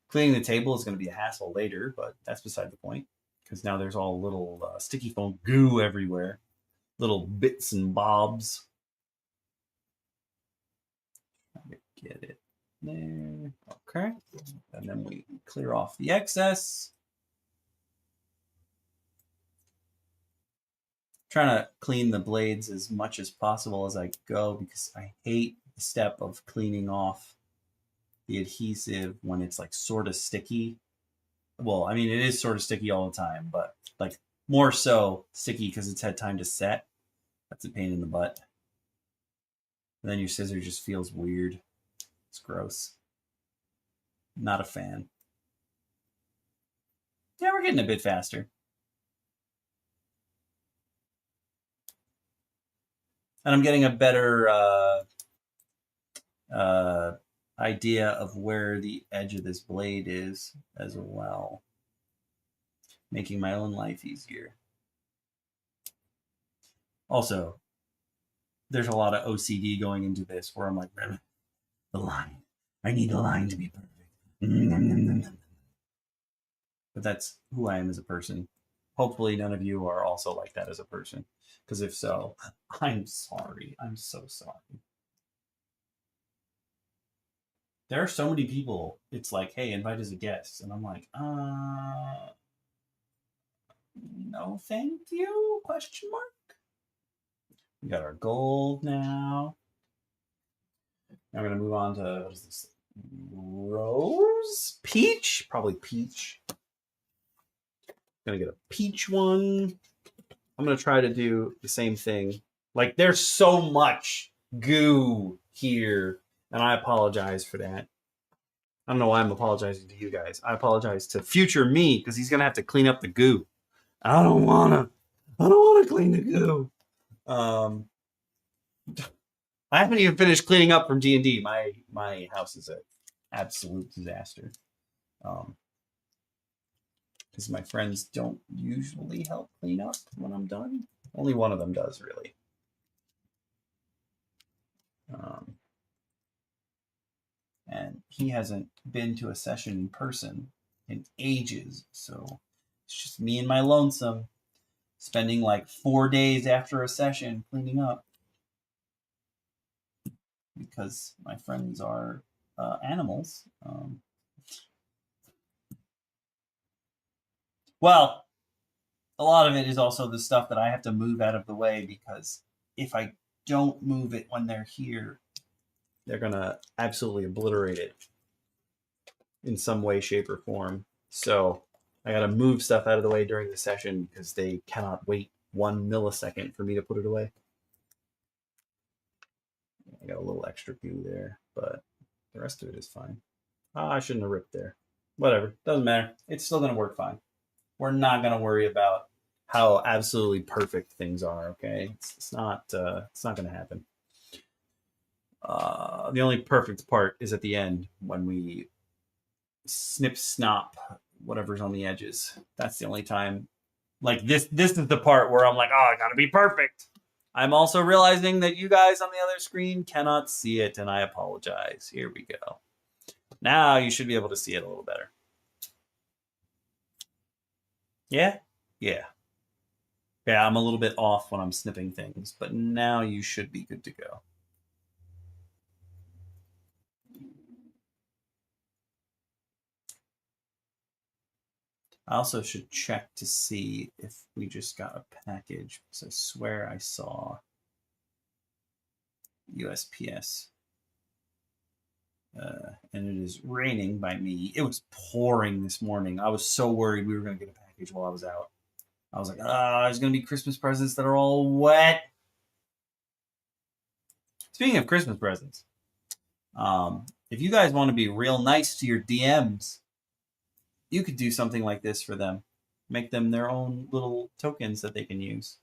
Cleaning the table is going to be a hassle later, but that's beside the point, because now there's all little sticky foam goo everywhere. Little bits and bobs. Get it there. Okay. And then we clear off the excess. Trying to clean the blades as much as possible as I go because I hate the step of cleaning off the adhesive when it's like sort of sticky. Well, I mean, it is sort of sticky all the time, but like more so sticky because it's had time to set. That's a pain in the butt. And then your scissor just feels weird. It's gross. Not a fan. Yeah, we're getting a bit faster. And I'm getting a better idea of where the edge of this blade is as well, making my own life easier. Also, there's a lot of OCD going into this where I'm like, the line. I need the line to be perfect. But that's who I am as a person. Hopefully, none of you are also like that as a person. Because if so, I'm sorry. I'm so sorry. There are so many people, it's like, hey, invite as a guest. And I'm like, no thank you? Question mark. We got our gold now. Now we're gonna move on to, what is this? Rose? Peach? Probably peach. Gonna get a peach one. I'm gonna try to do the same thing. Like, there's so much goo here, and I apologize for that. I don't know why I'm apologizing to you guys. I apologize to future me because he's gonna have to clean up the goo. I don't wanna clean the goo. I haven't even finished cleaning up from D&D. My house is an absolute disaster. Because my friends don't usually help clean up when I'm done. Only one of them does, really. And he hasn't been to a session in person in ages, so it's just me and my lonesome spending like 4 days after a session cleaning up because my friends are animals. Well, a lot of it is also the stuff that I have to move out of the way because if I don't move it when they're here, they're gonna absolutely obliterate it in some way, shape, or form. So I gotta move stuff out of the way during the session because they cannot wait 1 millisecond for me to put it away. I got a little extra goo there, but the rest of it is fine. I shouldn't have ripped there. Whatever, doesn't matter. It's still gonna work fine. We're not gonna worry about how absolutely perfect things are. Okay, it's not gonna happen. The only perfect part is at the end when we snip snop whatever's on the edges. That's the only time. Like this is the part where I'm like, oh, I gotta be perfect. I'm also realizing that you guys on the other screen cannot see it, and I apologize. Here we go. Now you should be able to see it a little better. Yeah? Yeah. Yeah, I'm a little bit off when I'm snipping things, but now you should be good to go. I also should check to see if we just got a package, because I swear I saw USPS. And it is raining by me. It was pouring this morning. I was so worried we were going to get a package while I was out. I was like, there's going to be Christmas presents that are all wet. Speaking of Christmas presents, if you guys want to be real nice to your DMs, you could do something like this for them. Make them their own little tokens that they can use.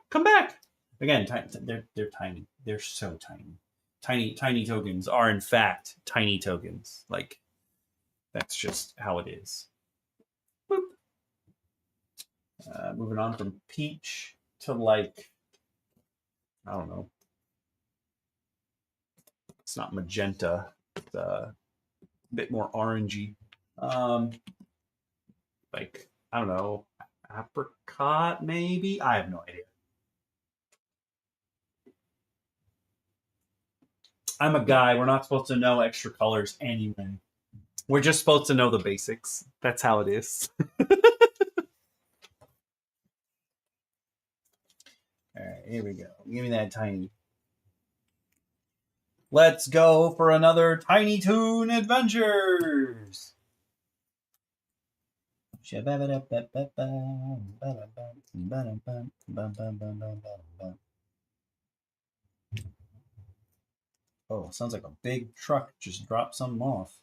Come back! Again, they're tiny. They're so tiny. Tiny tokens are in fact tiny tokens. Like, that's just how it is. Boop. Moving on from peach to, like, I don't know. It's not magenta. It's a bit more orangey. Like, I don't know, apricot maybe? I have no idea. I'm a guy. We're not supposed to know extra colors anyway. We're just supposed to know the basics. That's how it is. All right, here we go. Give me that tiny. Let's go for another Tiny Toon Adventures. Oh, sounds like a big truck just dropped something off.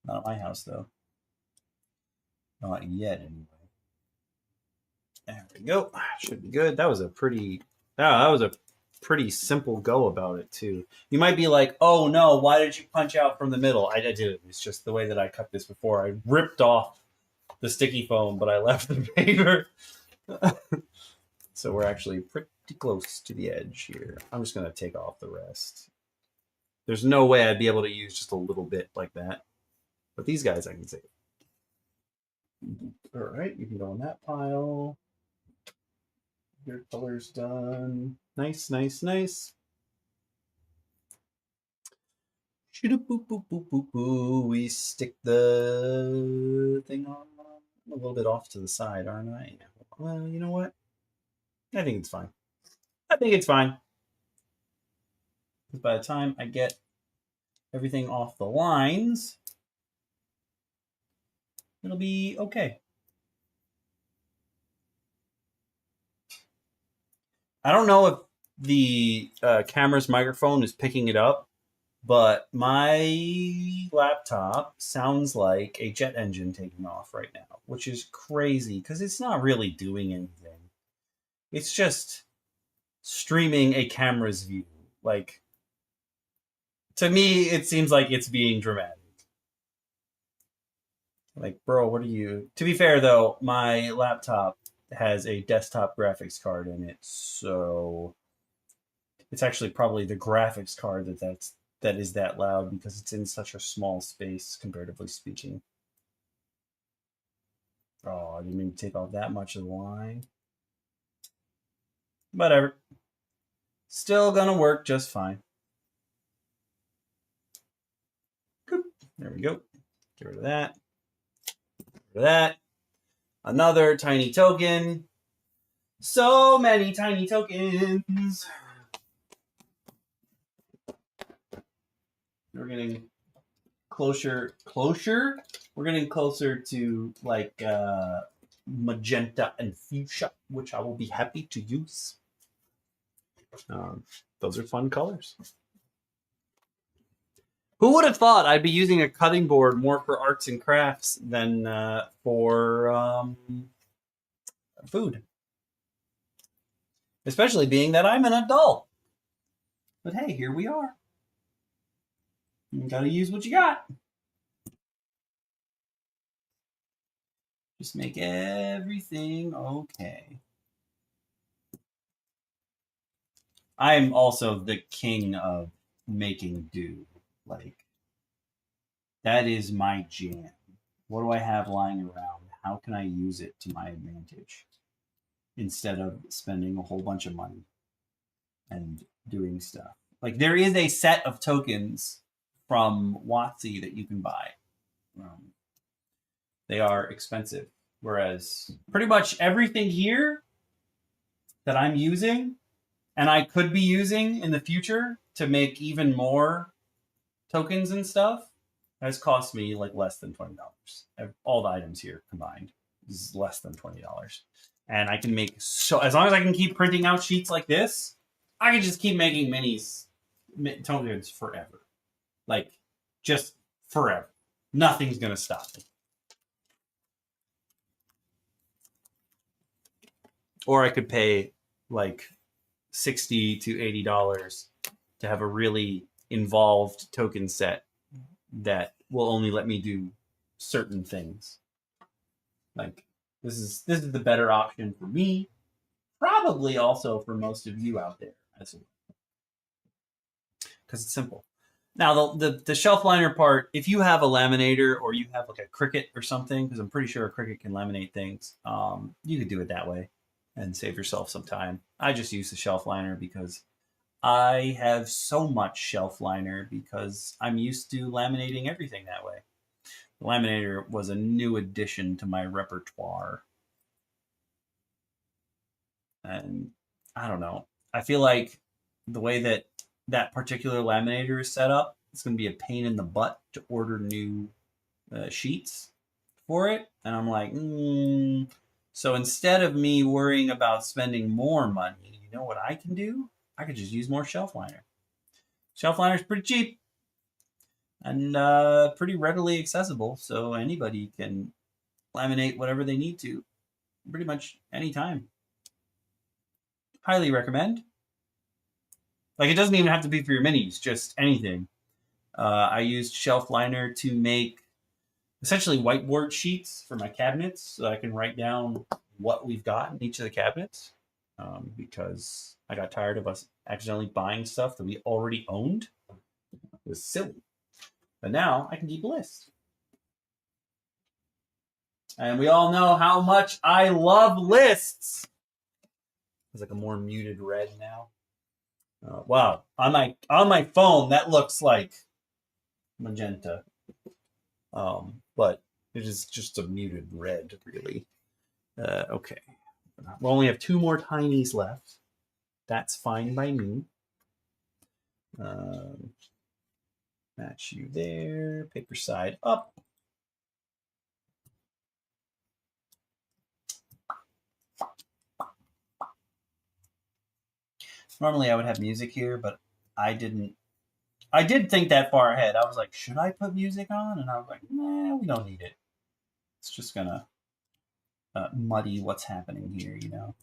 Not at my house, though. Not yet, anyway. There we go. Should be good. That was a pretty simple go about it too. You might be like, "Oh no, why did you punch out from the middle?" I did. It's just the way that I cut this before. I ripped off the sticky foam, but I left the paper. So we're actually pretty close to the edge here. I'm just gonna take off the rest. There's no way I'd be able to use just a little bit like that. But these guys I can save. All right, you can go in that pile. Your color's done. Nice, nice, nice. Shoot-a-boop-boop-boop-boop-boo. We stick the thing on a little bit off to the side, aren't I? Well, you know what? I think it's fine. I think it's fine. Because by the time I get everything off the lines, it'll be okay. I don't know if the camera's microphone is picking it up, but my laptop sounds like a jet engine taking off right now, which is crazy because it's not really doing anything. It's just streaming a camera's view. Like, to me, it seems like it's being dramatic. Like, bro, what are you... To be fair, though, my laptop has a desktop graphics card in it, so it's actually probably the graphics card that is that loud because it's in such a small space, comparatively speaking. Oh, I didn't mean to take off that much of the line. Whatever. Still gonna work just fine. There we go. Get rid of that. Get rid of that. Another tiny token. So many tiny tokens. We're getting closer. We're getting closer to like magenta and fuchsia, which I will be happy to use. Those are fun colors. Who would have thought I'd be using a cutting board more for arts and crafts than for food? Especially being that I'm an adult. But hey, here we are. You gotta use what you got. Just make everything okay. I'm also the king of making do. Like, that is my jam. What do I have lying around? How can I use it to my advantage? Instead of spending a whole bunch of money and doing stuff. Like, there is a set of tokens from WotC that you can buy. They are expensive. Whereas pretty much everything here that I'm using, and I could be using in the future to make even more tokens and stuff, has cost me like less than $20. All the items here combined is less than $20. And I can make, so as long as I can keep printing out sheets like this, I can just keep making minis, tokens forever. Like, just forever. Nothing's going to stop me. Or I could pay like $60 to $80 to have a really involved token set that will only let me do certain things. Like, this is the better option for me, probably also for most of you out there, because it's simple. Now, the shelf liner part, if you have a laminator or you have like a Cricut or something, because I'm pretty sure a Cricut can laminate things, you could do it that way and save yourself some time. I just use the shelf liner because I have so much shelf liner because I'm used to laminating everything that way. The laminator was a new addition to my repertoire. And I don't know. I feel like the way that that particular laminator is set up, it's going to be a pain in the butt to order new sheets for it. And I'm like, So instead of me worrying about spending more money, you know what I can do? I could just use more shelf liner. Shelf liner is pretty cheap and pretty readily accessible, so anybody can laminate whatever they need to, pretty much anytime. Highly recommend. Like, it doesn't even have to be for your minis, just anything. I used shelf liner to make essentially whiteboard sheets for my cabinets so I can write down what we've got in each of the cabinets, because I got tired of us accidentally buying stuff that we already owned. It was silly. But now I can keep a list. And we all know how much I love lists. It's like a more muted red now. Wow, on my phone that looks like magenta, but it is just a muted red, really. Okay, we only have 2 more tinies left. That's fine by me. Match you there. Paper side up. Normally I would have music here, but I didn't. I did think that far ahead. I was like, should I put music on? And I was like, nah, we don't need it. It's just gonna muddy what's happening here, you know.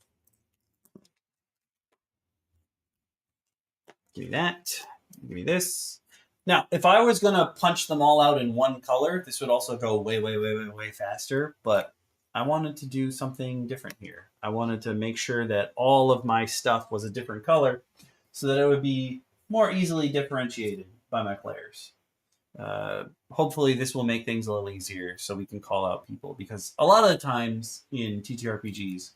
Give me that. Give me this. Now, if I was gonna punch them all out in one color, this would also go way, way, way, way, way faster. But I wanted to do something different here. I wanted to make sure that all of my stuff was a different color so that it would be more easily differentiated by my players. Hopefully this will make things a little easier so we can call out people, because a lot of the times in TTRPGs,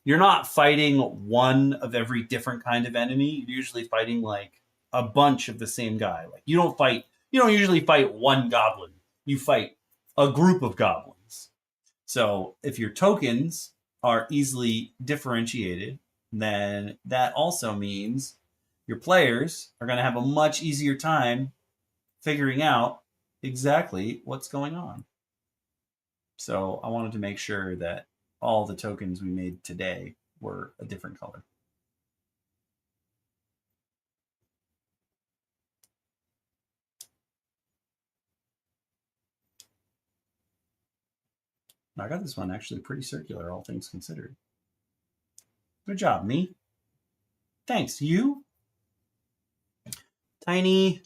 you're not fighting one of every different kind of enemy. You're usually fighting like a bunch of the same guy. Like you don't usually fight one goblin. You fight a group of goblins. So if your tokens are easily differentiated, then that also means your players are going to have a much easier time figuring out exactly what's going on. So I wanted to make sure that all the tokens we made today were a different color. I got this one actually pretty circular, all things considered. Good job, me. Thanks, you. Tiny.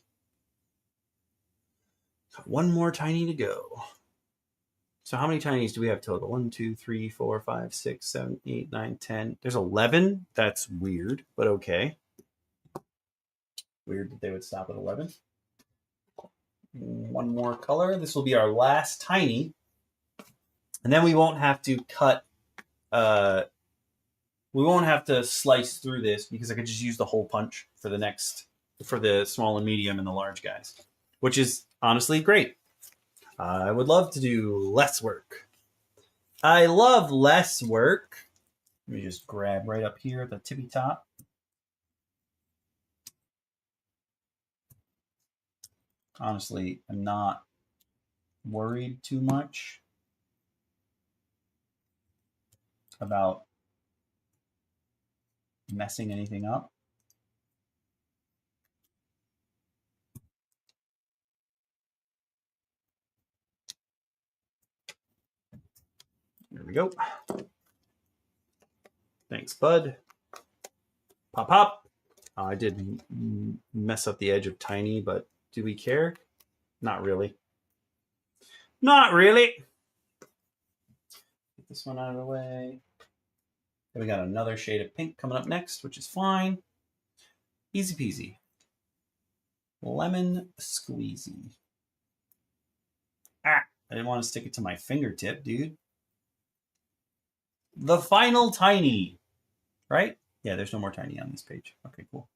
Got 1 more tiny to go. So how many tinies do we have total? 1, 2, 3, 4, 5, 6, 7, 8, 9, 10. There's 11. That's weird, but okay. Weird that they would stop at 11. 1 more color. This will be our last tiny. And then we won't have to cut, we won't have to slice through this because I could just use the hole punch for the small and medium and the large guys, which is honestly great. I would love to do less work. I love less work. Let me just grab right up here at the tippy top. Honestly, I'm not worried too much about messing anything up. There we go. Thanks, bud. Pop, pop. I did mess up the edge of tiny, but do we care? Not really. Not really. Get this one out of the way. Then we got another shade of pink coming up next, which is fine. Easy peasy. Lemon squeezy. Ah, I didn't want to stick it to my fingertip, dude. The final tiny, right? Yeah, there's no more tiny on this page. Okay, cool.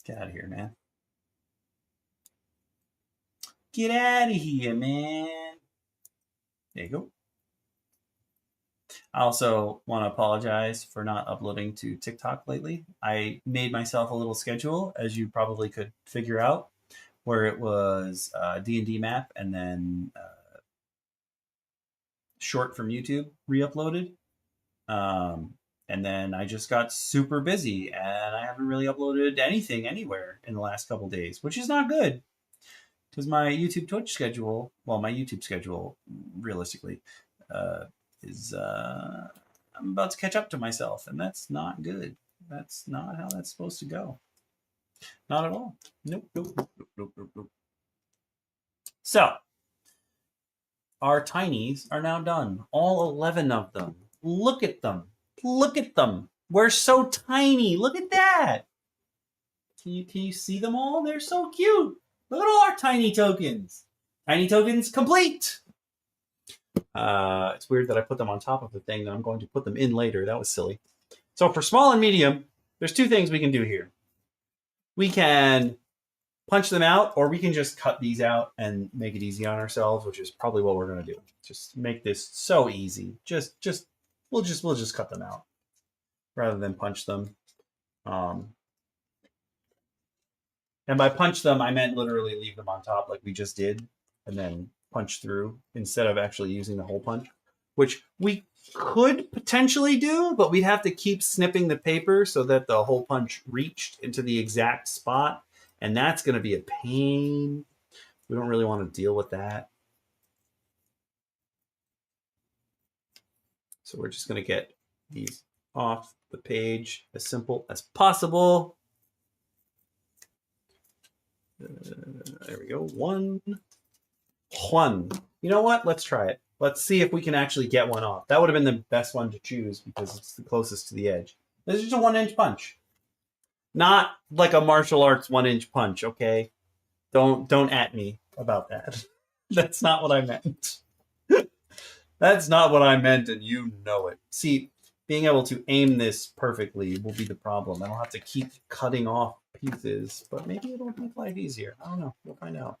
Get out of here, man. Get out of here, man. There you go. I also want to apologize for not uploading to TikTok lately. I made myself a little schedule, as you probably could figure out, where it was D&D map and then short from YouTube re-uploaded. And then I just got super busy and I haven't really uploaded anything anywhere in the last couple days, which is not good. because my YouTube Twitch schedule, well, my YouTube schedule, realistically, is I'm about to catch up to myself, and that's not good. That's not how that's supposed to go. Not at all. Nope, nope, nope, nope, nope, nope. So, our tinies are now done. All 11 of them. Look at them. Look at them. We're so tiny. Look at that. Can you see them all? They're so cute. Look at all our tiny tokens. Tiny tokens complete. It's weird that I put them on top of the thing that I'm going to put them in later. That was silly. So for small and medium, there's two things we can do here. We can punch them out, or we can just cut these out and make it easy on ourselves, which is probably what we're going to do. Just make this so easy. We'll just cut them out rather than punch them. And by punch them, I meant literally leave them on top like we just did, and then punch through instead of actually using the hole punch, which we could potentially do, but we'd have to keep snipping the paper so that the hole punch reached into the exact spot, and that's going to be a pain. We don't really want to deal with that. So we're just going to get these off the page as simple as possible. There we go. One. You know what? Let's try it. Let's see if we can actually get one off. That would have been the best one to choose because it's the closest to the edge. This is just a 1-inch punch. Not like a martial arts 1-inch punch, okay? Don't at me about that. That's not what I meant. That's not what I meant, and you know it. See, being able to aim this perfectly will be the problem. I don't have to keep cutting off pieces, but maybe it'll make life easier. I don't know. We'll find out.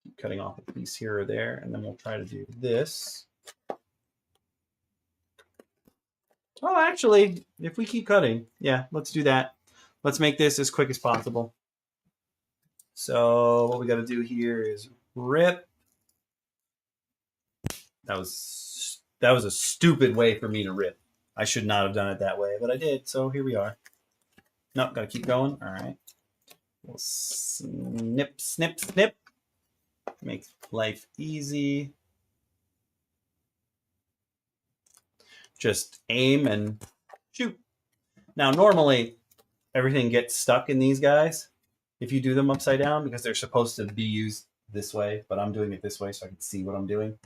Keep cutting off a piece here or there, and then we'll try to do this. Oh, actually, if we keep cutting, yeah, let's do that. Let's make this as quick as possible. So what we got to do here is rip. That was a stupid way for me to rip. I should not have done it that way, but I did, so here we are. Nope, gotta keep going. All right. We'll snip, snip, snip. Makes life easy. Just aim and shoot. Now, normally, everything gets stuck in these guys if you do them upside down because they're supposed to be used this way, but I'm doing it this way so I can see what I'm doing.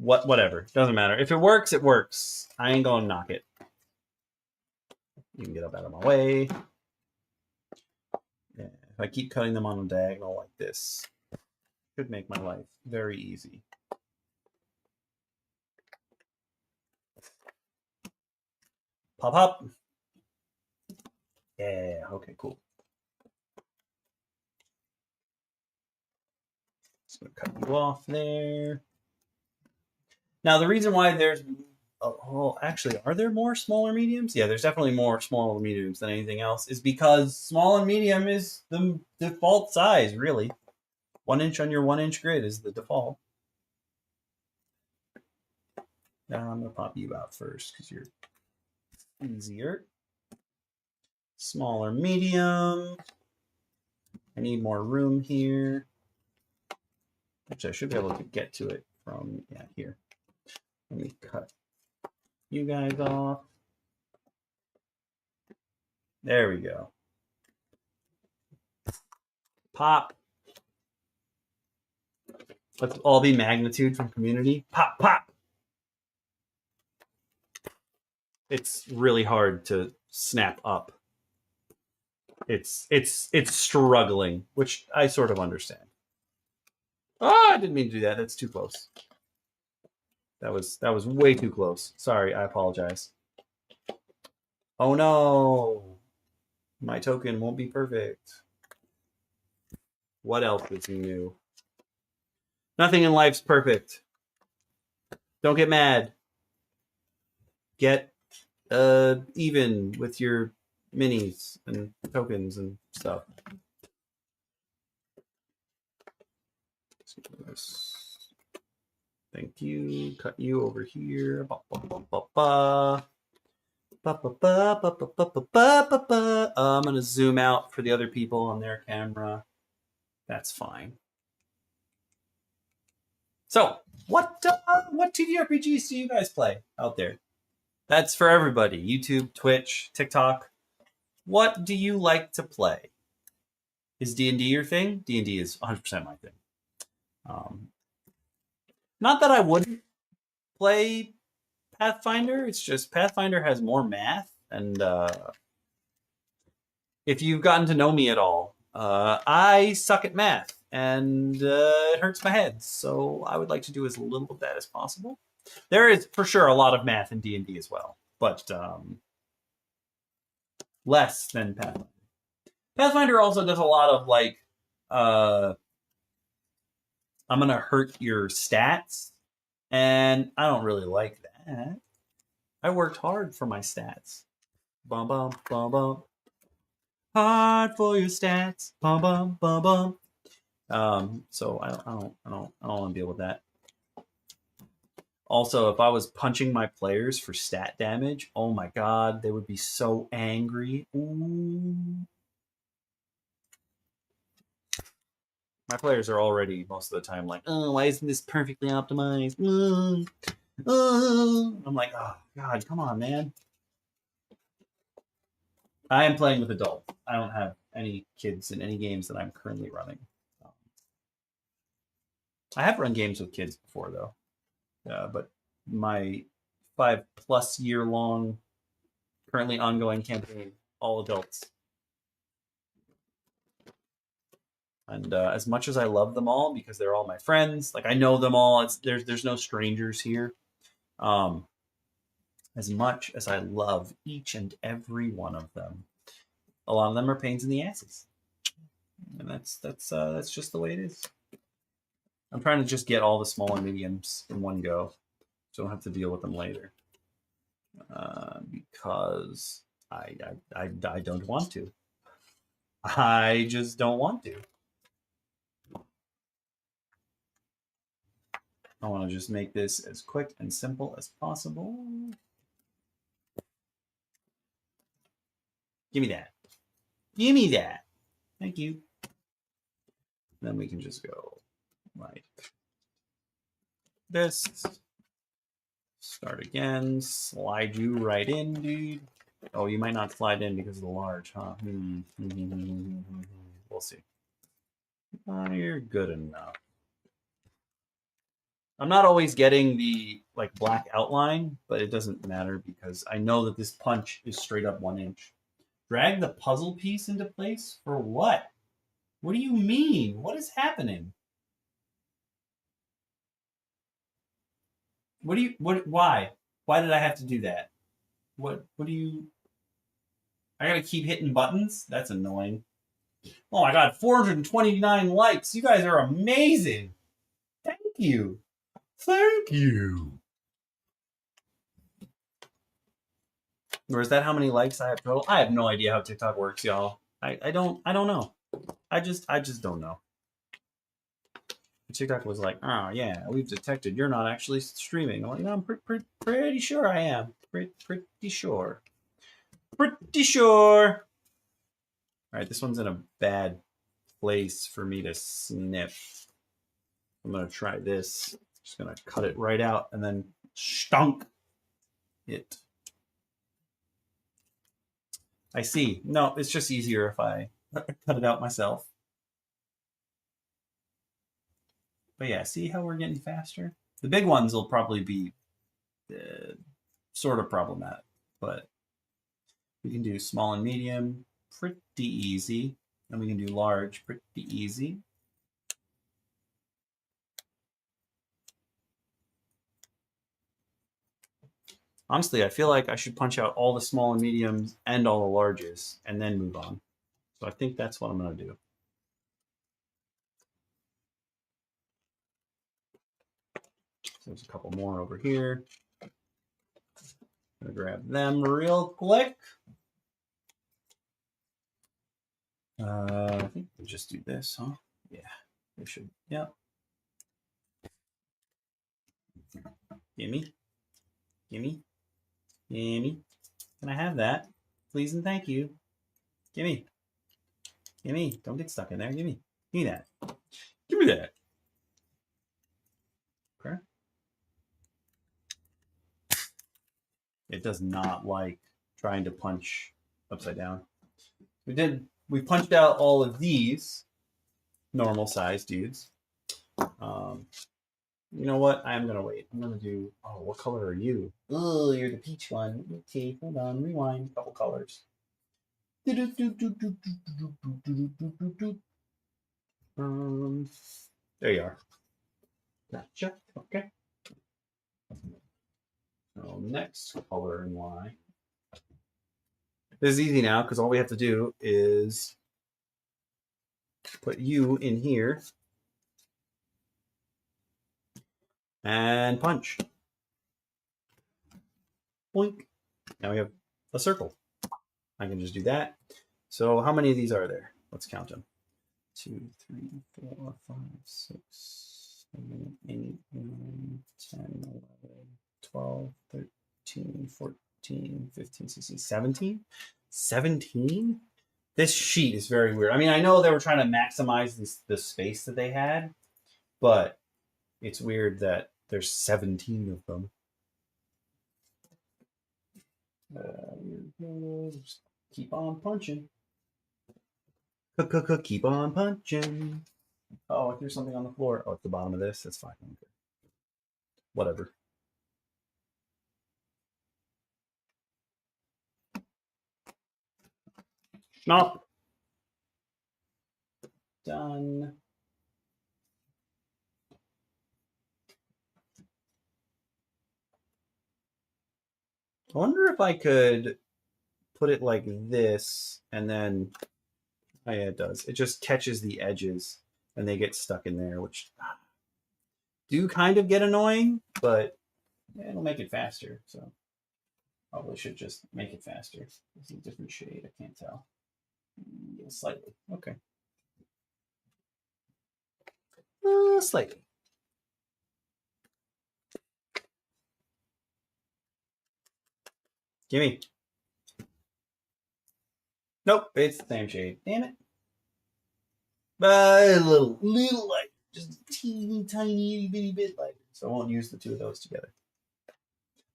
Whatever. Doesn't matter. If it works, it works. I ain't gonna knock it. You can get up out of my way. Yeah, if I keep cutting them on a diagonal like this, it should make my life very easy. Pop up. Yeah, okay, cool. Just gonna cut you off there. Now, the reason why there's, well, actually, are there more smaller mediums? Yeah, there's definitely more smaller mediums than anything else, is because small and medium is the default size, really. 1 inch on your 1-inch grid is the default. Now I'm gonna pop you out first because you're easier. Smaller medium. I need more room here. Actually, I should be able to get to it from, yeah, here. Let me cut you guys off. There we go. Pop. Let's all be magnitude from community. Pop, pop. It's really hard to snap up. It's struggling, which I sort of understand. Oh, I didn't mean to do that. That's too close. That was way too close. Sorry, I apologize. Oh no. My token won't be perfect. What else is new? Nothing in life's perfect. Don't get mad. Get even with your minis and tokens and stuff. Thank you. Cut you over here. Ba, ba, ba, ba, ba. I'm going to zoom out for the other people on their camera. That's fine. So, what TTRPGs do you guys play out there? That's for everybody. YouTube, Twitch, TikTok. What do you like to play? Is D&D your thing? D&D is 100% my thing. Not that I wouldn't play Pathfinder. It's just Pathfinder has more math, and if you've gotten to know me at all, I suck at math, and it hurts my head. So I would like to do as little of that as possible. There is for sure a lot of math in D&D as well, but less than Pathfinder. Pathfinder also does a lot of like, I'm gonna hurt your stats, and I don't really like that. I worked hard for my stats. Bum bum bum bum. Hard for your stats. Bum bum bum bum. So I don't want to deal with that. Also, if I was punching my players for stat damage, oh my god, they would be so angry. Ooh. My players are already most of the time like, oh, why isn't this perfectly optimized? I'm like, oh god, come on, man. I am playing with adults. I don't have any kids in any games that I'm currently running. I have run games with kids before, though. But my 5+ year long, currently ongoing campaign, all adults. And as much as I love them all because they're all my friends, like I know them all. There's no strangers here. As much as I love each and every one of them, a lot of them are pains in the asses, and that's just the way it is. I'm trying to just get all the small and mediums in one go, so I don't have to deal with them later. Because I don't want to. I just don't want to. I want to just make this as quick and simple as possible. Give me that. Give me that. Thank you. Then we can just go like this. Start again. Slide you right in, dude. Oh, you might not slide in because of the large, huh? We'll see. You're good enough. I'm not always getting the like black outline, but it doesn't matter because I know that this punch is straight up 1 inch. Drag the puzzle piece into place for what? What do you mean? What is happening? Why? Why did I have to do that? What do you... I gotta keep hitting buttons? That's annoying. Oh my god, 429 likes. You guys are amazing. Thank you. Thank you. Or is that how many likes I have total? I have no idea how TikTok works, y'all. I don't know. I just don't know. TikTok was like, oh yeah, we've detected you're not actually streaming. I'm like, no, I'm pretty sure I am. Pretty sure. Pretty sure. All right, this one's in a bad place for me to snip. I'm gonna try this. Just gonna cut it right out and then stunk it. I see. No, it's just easier if I cut it out myself. But yeah, see how we're getting faster? The big ones will probably be sort of problematic, but we can do small and medium pretty easy, and we can do large pretty easy. Honestly, I feel like I should punch out all the small and mediums and all the larges and then move on. So I think that's what I'm going to do. There's a couple more over here. I'm going to grab them real quick. I think we'll just do this, huh? Yeah, we should. Yeah. Gimme. Gimme. Gimme. Can I have that? Please and thank you. Gimme. Gimme. Don't get stuck in there. Gimme. Give me that. Give me that. Okay. It does not like trying to punch upside down. We punched out all of these normal size dudes. You know what? I'm gonna wait. I'm gonna do. Oh, what color are you? Oh, you're the peach one. Okay, hold on. Rewind. Couple colors. There you are. Gotcha. Okay. So next color in line. This is easy now because all we have to do is put you in here and punch. Boink. Now we have a circle. I can just do that. So how many of these are there? Let's count them. 2, 3, 4, 5, 6, 7, 8, 9, 10, 11, 12, 13, 14, 15, 16, 17? 17? This sheet is very weird. I mean, I know they were trying to maximize the space that they had, but it's weird that there's 17 of them. Just keep on punching. Keep on punching. Oh, I threw something on the floor. Oh, at the bottom of this. That's fine. Okay. Whatever. Nope. Done. I wonder if I could put it like this and then, oh yeah, it does. It just catches the edges and they get stuck in there, which do kind of get annoying, but it'll make it faster. So probably should just make it faster. It's a different shade. I can't tell. Yeah, slightly. Okay. Slightly. Gimme. Nope, it's the same shade. Damn it. But a little light. Just a teeny tiny itty bitty bit lighter. So I won't use the two of those together.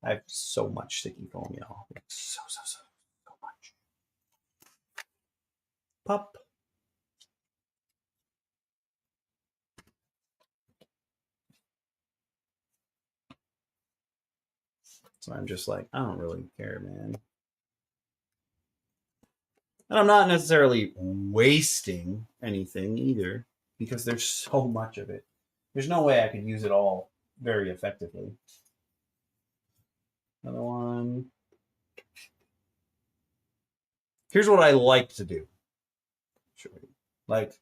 I have so much sticky foam, y'all. So much. Pop. So I'm just like, I don't really care, man. And I'm not necessarily wasting anything either, because there's so much of it. There's no way I could use it all very effectively. Another one. Here's what I like to do. Like,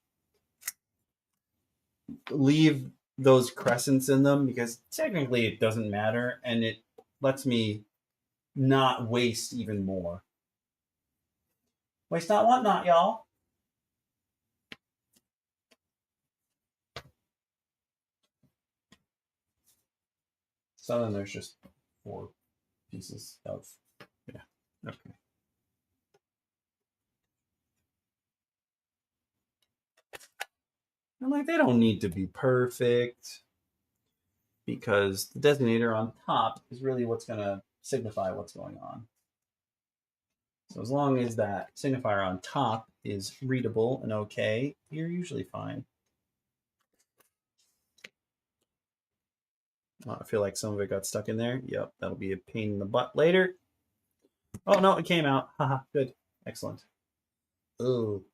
leave those crescents in them because technically it doesn't matter and it lets me not waste even more. Waste not, want not, y'all. So then there's just 4 pieces of, yeah, okay. And like, they don't need to be perfect because the designator on top is really what's going to signify what's going on. So as long as that signifier on top is readable and okay, you're usually fine. Oh, I feel like some of it got stuck in there. Yep, that'll be a pain in the butt later. Oh, no, it came out. Haha, good. Excellent. Oh.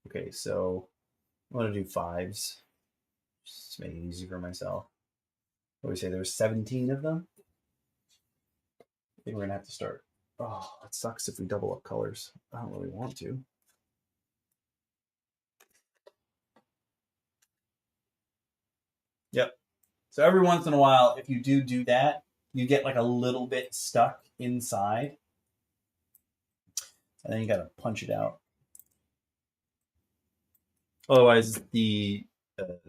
Okay, so I want to do 5s. Just to make it easy for myself. What do we say? There's 17 of them? I think we're going to have to start. Oh, that sucks if we double up colors. I don't really want to. Yep. So every once in a while, if you do that, you get like a little bit stuck inside. And then you got to punch it out. Otherwise, the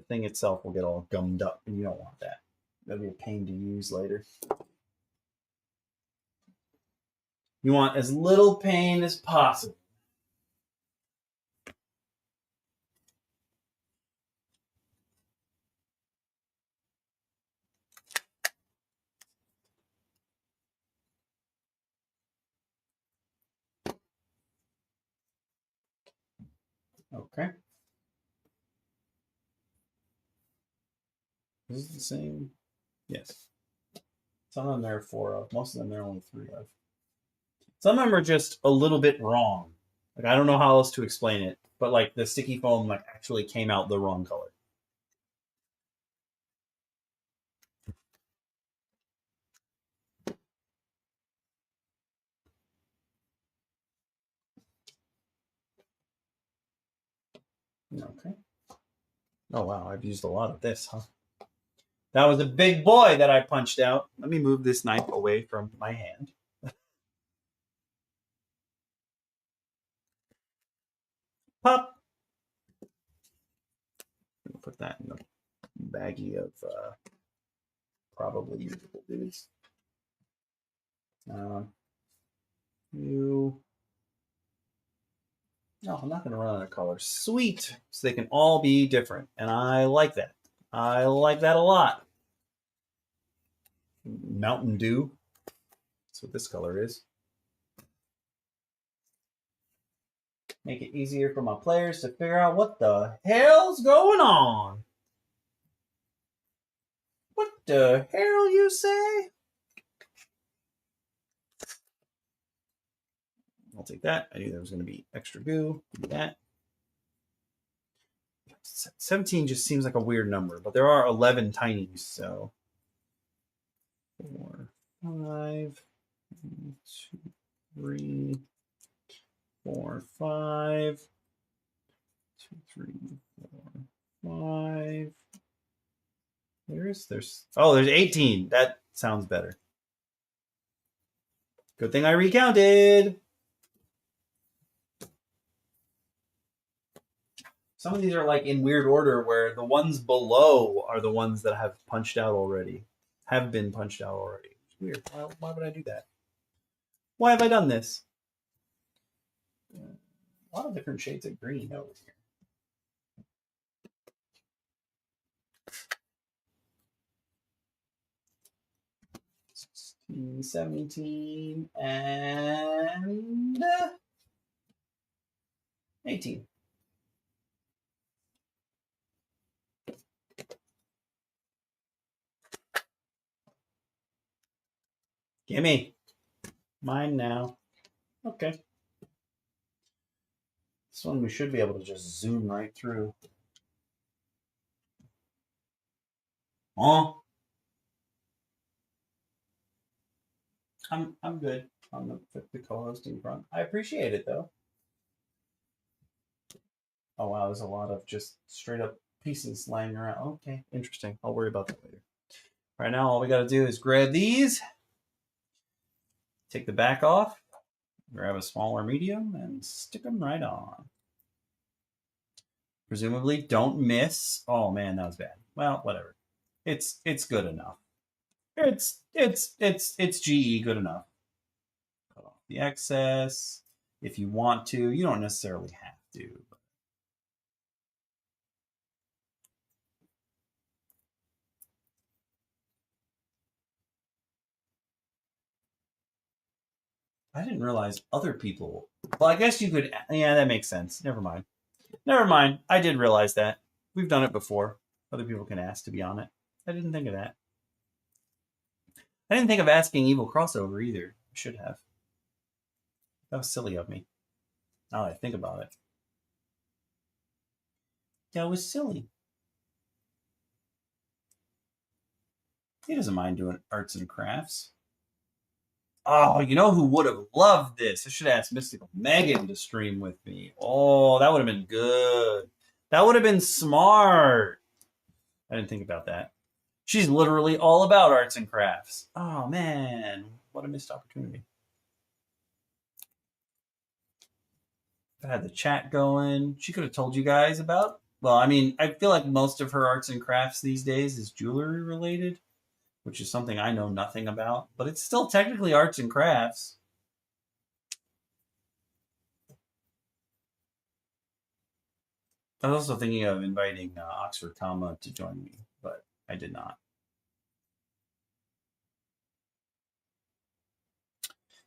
thing itself will get all gummed up, and you don't want that. That'll be a pain to use later. You want as little pain as possible. Okay. Is this the same? Yes. Some of them there are 4 of. Most of them there are only 3 of. Some of them are just a little bit wrong. Like, I don't know how else to explain it, but like the sticky foam like actually came out the wrong color. Okay. Oh wow, I've used a lot of this, huh? That was a big boy that I punched out. Let me move this knife away from my hand. Pop. Put that in the baggie of probably usable dudes. You. No, I'm not going to run out of colors. Sweet. So they can all be different. And I like that. I like that a lot. Mountain Dew. That's what this color is. Make it easier for my players to figure out what the hell's going on. What the hell you say? I'll take that. I knew there was going to be extra goo. Do that. 17 just seems like a weird number, but there are 11 tinies, so 4, 5, 2, 3, 4, 5, 2, 3, 4, 5. There's 18. That sounds better. Good thing I recounted. Some of these are like in weird order where the ones below are the ones that have punched out already. Have been punched out already. It's weird. Why would I do that? Why have I done this? A lot of different shades of green over here. 16, 17, and 18. Gimme. Mine now. Okay. This one we should be able to just zoom right through. Oh. I'm good on the co-hosting front. I appreciate it though. Oh wow, there's a lot of just straight up pieces lying around. Okay, interesting. I'll worry about that later. Right now, all we got to do is grab these, take the back off, grab a smaller medium, and stick them right on. Presumably, don't miss. Oh man, that was bad. Well, whatever. It's good enough. It's GE good enough. Cut off the excess if you want to. You don't necessarily have to. I didn't realize other people. Well, I guess you could. Yeah, that makes sense. Never mind. Never mind. I did realize that. We've done it before. Other people can ask to be on it. I didn't think of that. I didn't think of asking Evil Crossover either. I should have. That was silly of me. Now that I think about it. That was silly. He doesn't mind doing arts and crafts. Oh, you know who would have loved this? I should have asked Mystical Megan to stream with me. Oh, that would have been good. That would have been smart. I didn't think about that. She's literally all about arts and crafts. Oh, man. What a missed opportunity. I had the chat going. She could have told you guys about. Well, I mean, I feel like most of her arts and crafts these days is jewelry related, which is something I know nothing about, but it's still technically arts and crafts. I was also thinking of inviting Oxford Comma to join me, but I did not.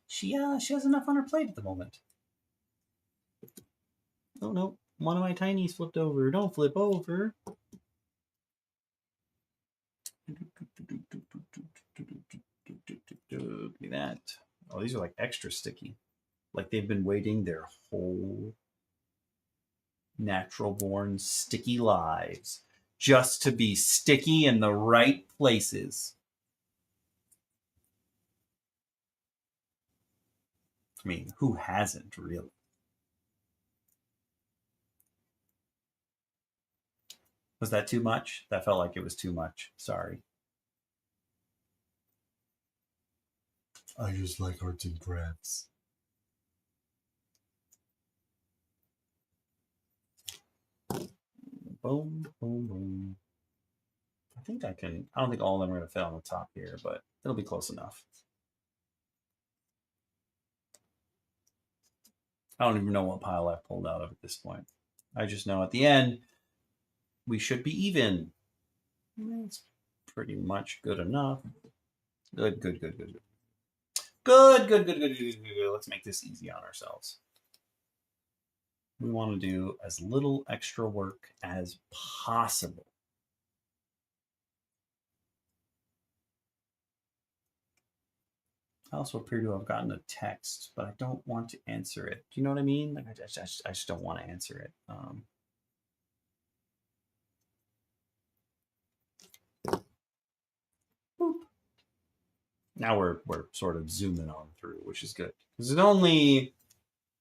She has enough on her plate at the moment. Oh no, one of my tinies flipped over. Don't flip over. Look at that. Oh, these are like extra sticky. Like they've been waiting their whole natural born sticky lives just to be sticky in the right places. I mean, who hasn't really? Was that too much? That felt like it was too much. Sorry. I just like arts and crafts. Boom, boom, boom. I think I can. I don't think all of them are going to fit on the top here, but it'll be close enough. I don't even know what pile I pulled out of at this point. I just know at the end, we should be even. That's pretty much good enough. Good, good, good, good, good. Good, good, good, good, good, good. Let's make this easy on ourselves. We want to do as little extra work as possible. I also appear to have gotten a text, but I don't want to answer it. Do you know what I mean? Like I just don't want to answer it. Boop. Now we're sort of zooming on through, which is good. Because there's only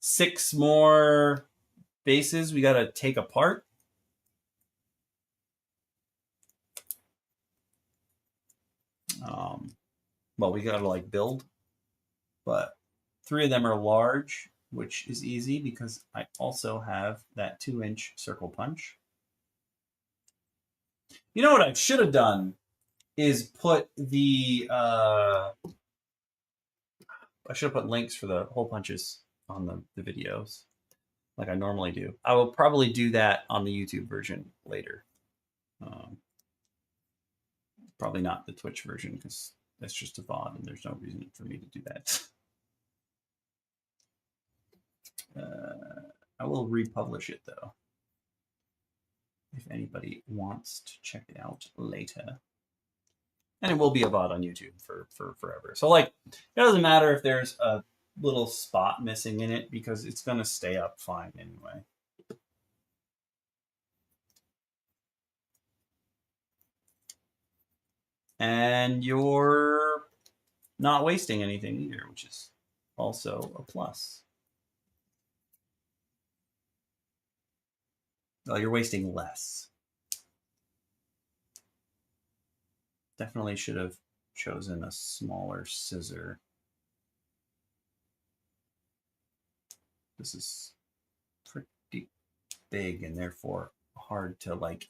6 more bases we got to take apart. Well, we got to like build, but 3 of them are large, which is easy because I also have that 2-inch circle punch. You know what I should have done is put the I should have put links for the hole punches on the videos like I normally do. I will probably do that on the YouTube version later. Probably not the Twitch version because that's just a VOD and there's no reason for me to do that. I will republish it though, if anybody wants to check it out later. And it will be a VOD on YouTube for forever. So like, it doesn't matter if there's a little spot missing in it because it's gonna stay up fine anyway. And you're not wasting anything either, which is also a plus. Well, you're wasting less. Definitely should have chosen a smaller scissor. This is pretty big and therefore hard to like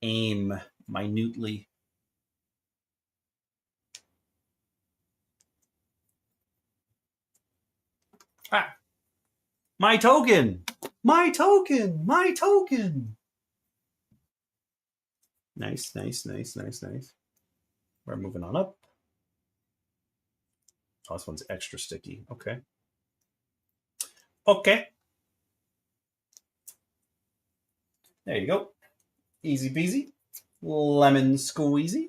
aim minutely. Ah, my token, my token, my token. Nice, nice, nice, nice, nice. We're moving on up. Oh, this one's extra sticky. Okay. Okay. There you go. Easy peasy. Lemon squeezy.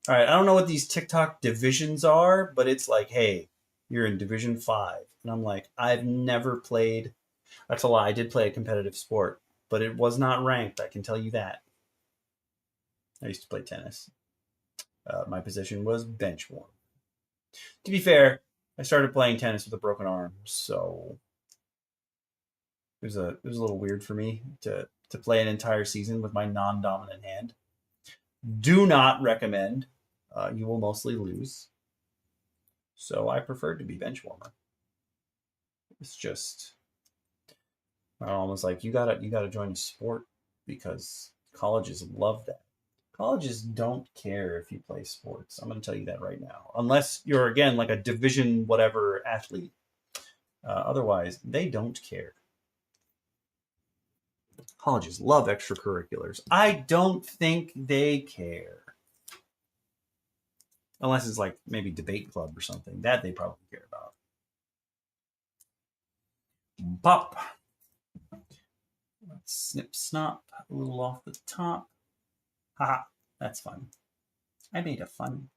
All right. I don't know what these TikTok divisions are, but it's like, hey, you're in Division 5. And I'm like, I've never played. That's a lie. I did play a competitive sport, but it was not ranked. I can tell you that. I used to play tennis. My position was bench warmer. To be fair, I started playing tennis with a broken arm, so it was a little weird for me to play an entire season with my non-dominant hand. Do not recommend. You will mostly lose. So I preferred to be bench warmer. It's just almost like you gotta join a sport because colleges love that. Colleges don't care if you play sports. I'm going to tell you that right now. Unless you're, again, like a division whatever athlete. Otherwise, they don't care. Colleges love extracurriculars. I don't think they care. Unless it's like maybe debate club or something. That they probably care about. Pop. Let's snip snop a little off the top. Haha, that's fun. I made a fun.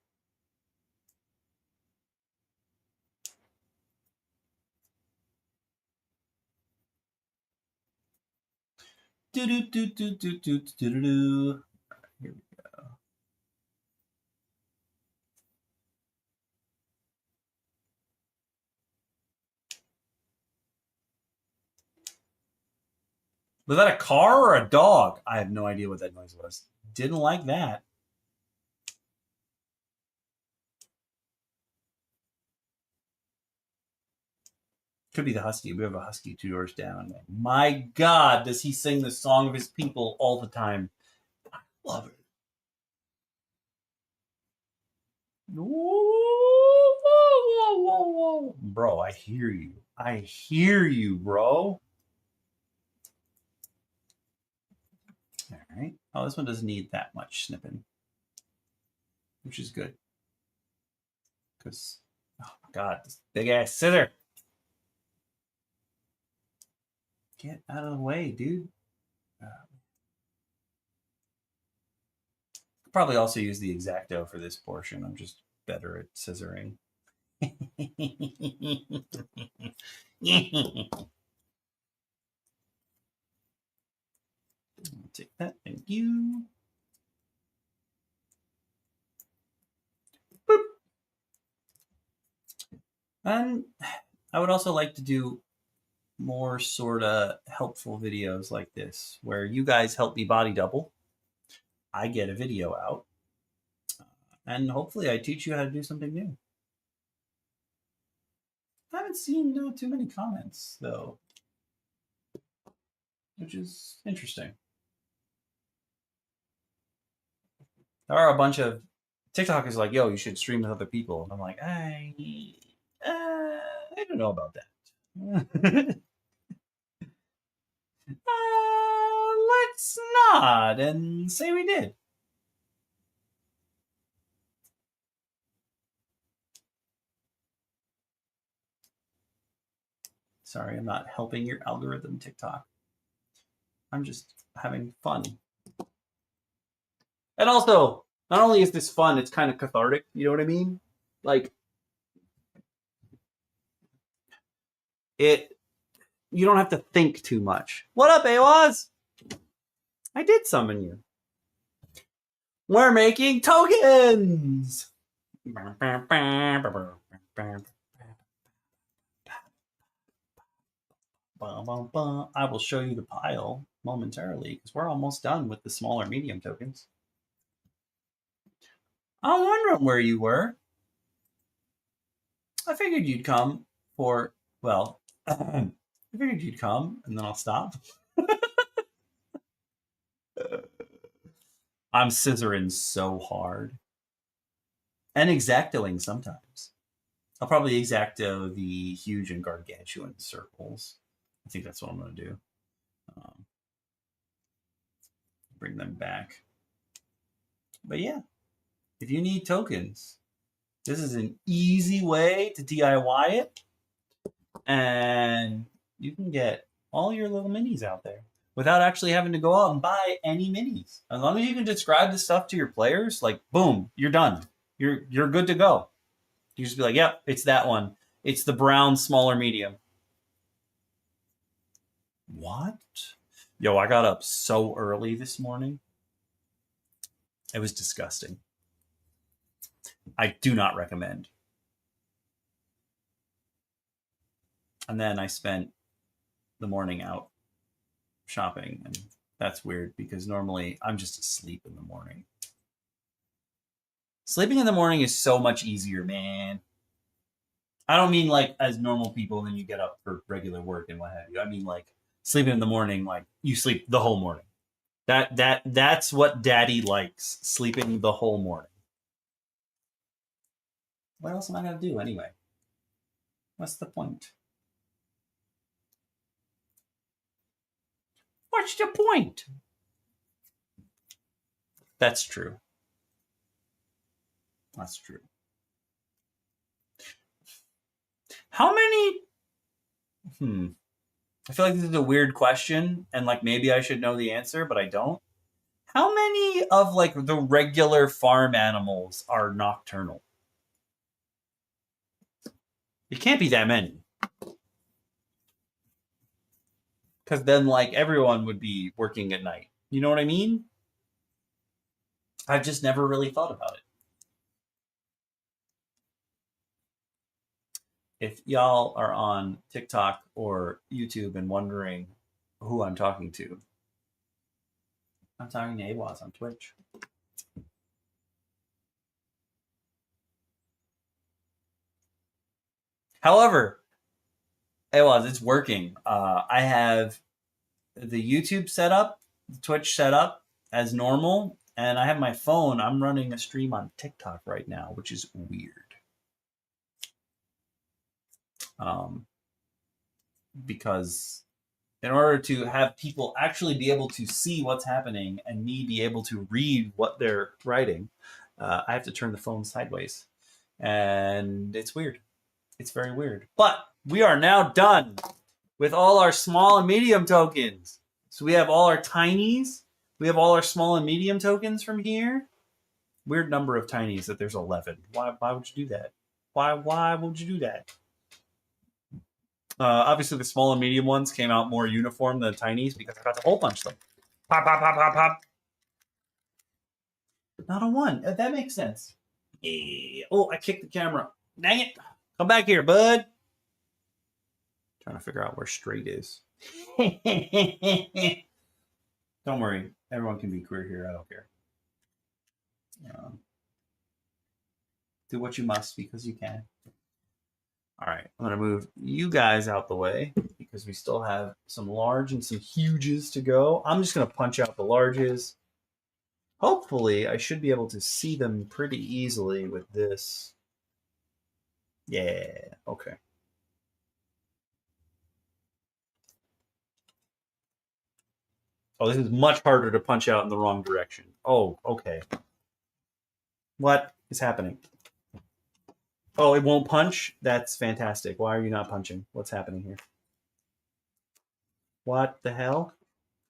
Do do do do do do do do do. Here we go. Was that a car or a dog? I have no idea what that noise was. Didn't like that. Could be the husky. We have a husky 2 doors down. My God, does he sing the song of his people all the time? I love it. Bro, I hear you. I hear you, bro. All right. Oh, this one doesn't need that much snipping, which is good. Because, oh my God, this big ass scissor. Get out of the way, dude. Probably also use the X-Acto for this portion. I'm just better at scissoring. Take that. Thank you. Boop. And I would also like to do more sort of helpful videos like this, where you guys help me body double. I get a video out. And hopefully I teach you how to do something new. I haven't seen too many comments, though, which is interesting. There are a bunch of TikTokers like, yo, you should stream with other people. And I'm like, I don't know about that. Let's not and say we did. Sorry, I'm not helping your algorithm, TikTok. I'm just having fun. And also, not only is this fun, it's kind of cathartic. You know what I mean? Like, you don't have to think too much. What up, Awaz? I did summon you. We're making tokens! I will show you the pile momentarily because we're almost done with the smaller medium tokens. I'm wondering where you were. I figured you'd come for, well, I figured you'd come and then I'll stop. I'm scissoring so hard. And X-Actoing sometimes. I'll probably X-Acto the huge and gargantuan circles. I think that's what I'm going to do. Bring them back. But yeah, if you need tokens, this is an easy way to DIY it. And you can get all your little minis out there without actually having to go out and buy any minis. As long as you can describe the stuff to your players, like, boom, you're done. You're good to go. You just be like, yep, it's that one. It's the brown, smaller medium. What? Yo, I got up so early this morning. It was disgusting. I do not recommend. And then I spent the morning out shopping, and that's weird because normally I'm just asleep in the morning. Sleeping in the morning is so much easier, man. I don't mean like as normal people, then you get up for regular work and what have you. I mean like sleeping in the morning, like you sleep the whole morning. That's what daddy likes, sleeping the whole morning. What else am I gonna do anyway? What's the point? What's the point? That's true. That's true. How many? I feel like this is a weird question, and like maybe I should know the answer, but I don't. How many of like the regular farm animals are nocturnal? It can't be that many. Because then like everyone would be working at night. You know what I mean? I've just never really thought about it. If y'all are on TikTok or YouTube and wondering who I'm talking to, I'm talking to Awaz on Twitch. However, Awaz, it's working. I have the YouTube set up, the Twitch set up as normal, and I have my phone. I'm running a stream on TikTok right now, which is weird. Because in order to have people actually be able to see what's happening and me be able to read what they're writing, I have to turn the phone sideways. And it's weird. It's very weird. But we are now done with all our small and medium tokens. So we have all our tinies. We have all our small and medium tokens from here. Weird number of tinies that there's 11. Why would you do that? Why would you do that? Obviously, the small and medium ones came out more uniform than the tinies because I got to hole punch them. Pop, pop, pop, pop, pop. Not a one. That makes sense. Yeah. Oh, I kicked the camera. Dang it. Come back here, bud. Trying to figure out where straight is. Don't worry. Everyone can be queer here. I don't care. Do what you must because you can. All right. I'm going to move you guys out the way because we still have some large and some huges to go. I'm just going to punch out the larges. Hopefully, I should be able to see them pretty easily with this. Yeah. Okay. Oh, this is much harder to punch out in the wrong direction. Oh, okay. What is happening? Oh, it won't punch? That's fantastic. Why are you not punching? What's happening here? What the hell?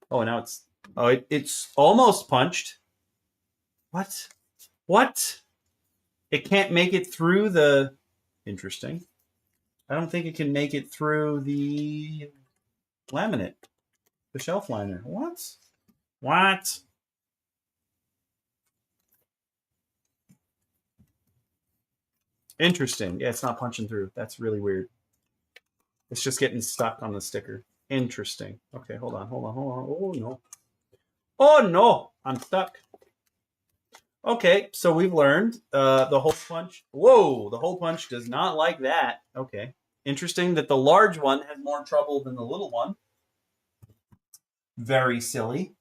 Oh, now it's... Oh, it's almost punched. What? What? It can't make it through the... Interesting. I don't think it can make it through the laminate. The shelf liner. What? What? Interesting. Yeah, it's not punching through. That's really weird. It's just getting stuck on the sticker. Interesting. Okay, hold on. Oh, no. Oh, no. I'm stuck. Okay, so we've learned the hole punch. Whoa, the hole punch does not like that. Okay. Interesting that the large one has more trouble than the little one. Very silly.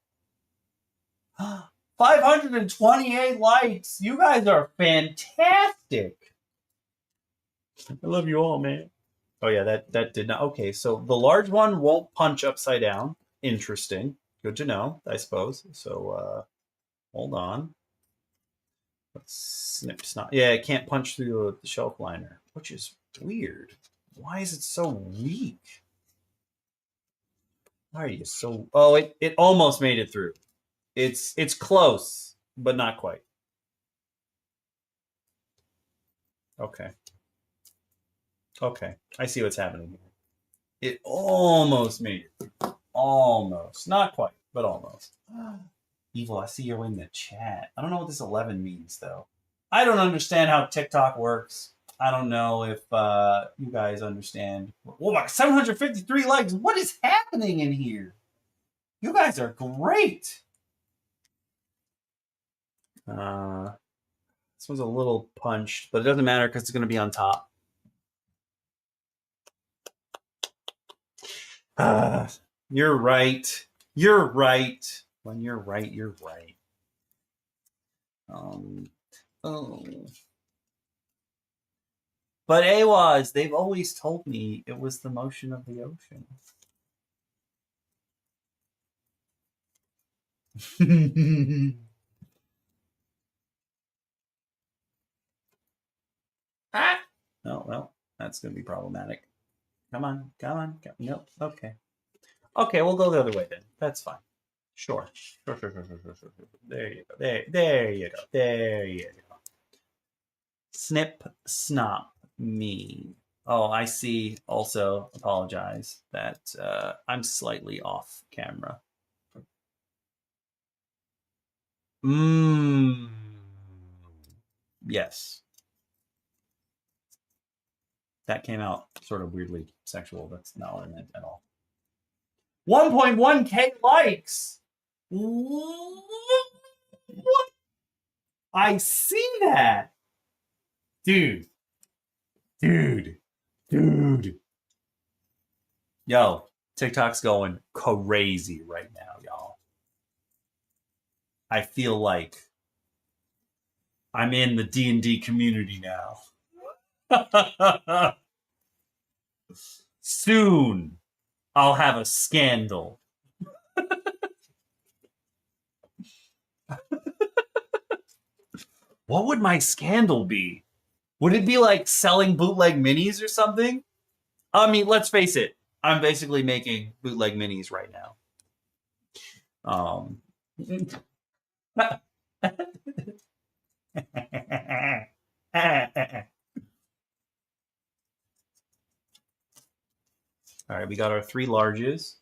528 likes. You guys are fantastic. I love you all, man. Oh yeah, that did not. Okay, so the large one won't punch upside down. Interesting. Good to know, I suppose. So hold on. Let's snip snot. Yeah, it can't punch through the shelf liner, which is weird. Why is it so weak? Why are you so... Oh, it almost made it through. It's close, but not quite. Okay. Okay. I see what's happening here. It almost made it. Almost. Not quite, but almost. Evil, I see you're in the chat. I don't know what this 11 means, though. I don't understand how TikTok works. I don't know if you guys understand. Oh my, 753 likes. What is happening in here? You guys are great. This one's a little punched, but it doesn't matter because it's going to be on top. You're right. You're right. When you're right, you're right. Oh. But Awaz, they've always told me it was the motion of the ocean. Ah! Oh, well, that's going to be problematic. Come on, come on. Nope. Okay. Okay, we'll go the other way then. That's fine. Sure. Sure. There you go. There you go. There you go. Snip, snop, me. Oh, I see. Also, apologize that I'm slightly off camera. Yes. That came out sort of weirdly sexual. That's not what I meant at all. 1.1K likes. What? I see that. Dude. Yo, TikTok's going crazy right now, y'all. I feel like I'm in the D&D community now. Soon, I'll have a scandal. What would my scandal be? Would it be like selling bootleg minis or something? I mean, let's face it. I'm basically making bootleg minis right now. All right, we got our 3 larges.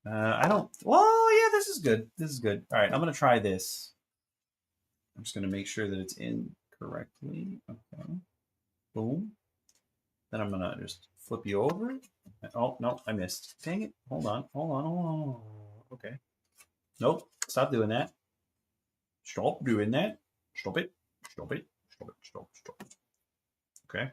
I don't. Well, yeah, this is good. This is good. All right, I'm gonna try this. I'm just gonna make sure that it's in correctly. Okay. Boom. Then I'm gonna just flip you over. Oh no, I missed. Dang it! Hold on. Okay. Nope. Stop doing that. Stop doing that. Stop it. Stop. Okay.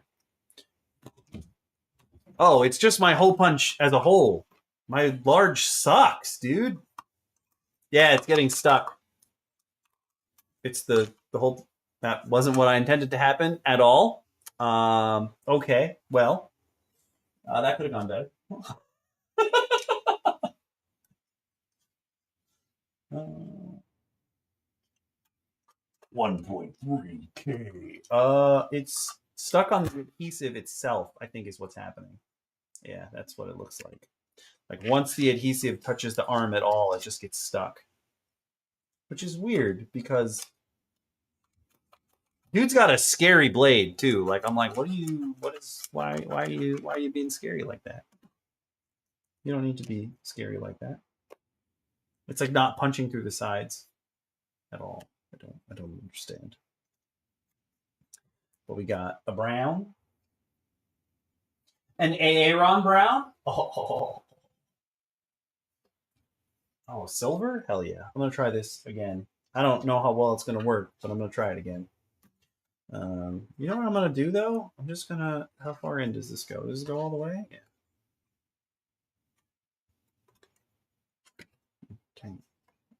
Oh, it's just my hole punch as a whole. My large sucks, dude. Yeah, it's getting stuck. It's the whole. That wasn't what I intended to happen at all. Okay, well, that could have gone better. 1.3K. It's stuck on the adhesive itself, I think is what's happening. Yeah, that's what it looks like. Like once the adhesive touches the arm at all, it just gets stuck. Which is weird because dude's got a scary blade too. Like I'm like, why are you being scary like that? You don't need to be scary like that. It's like not punching through the sides at all. I don't understand. But we got a brown. An Aaron Brown? Oh, silver? Hell yeah. I'm going to try this again. I don't know how well it's going to work, but I'm going to try it again. You know what I'm going to do, though? I'm just going to... How far in does this go? Does it go all the way? Yeah.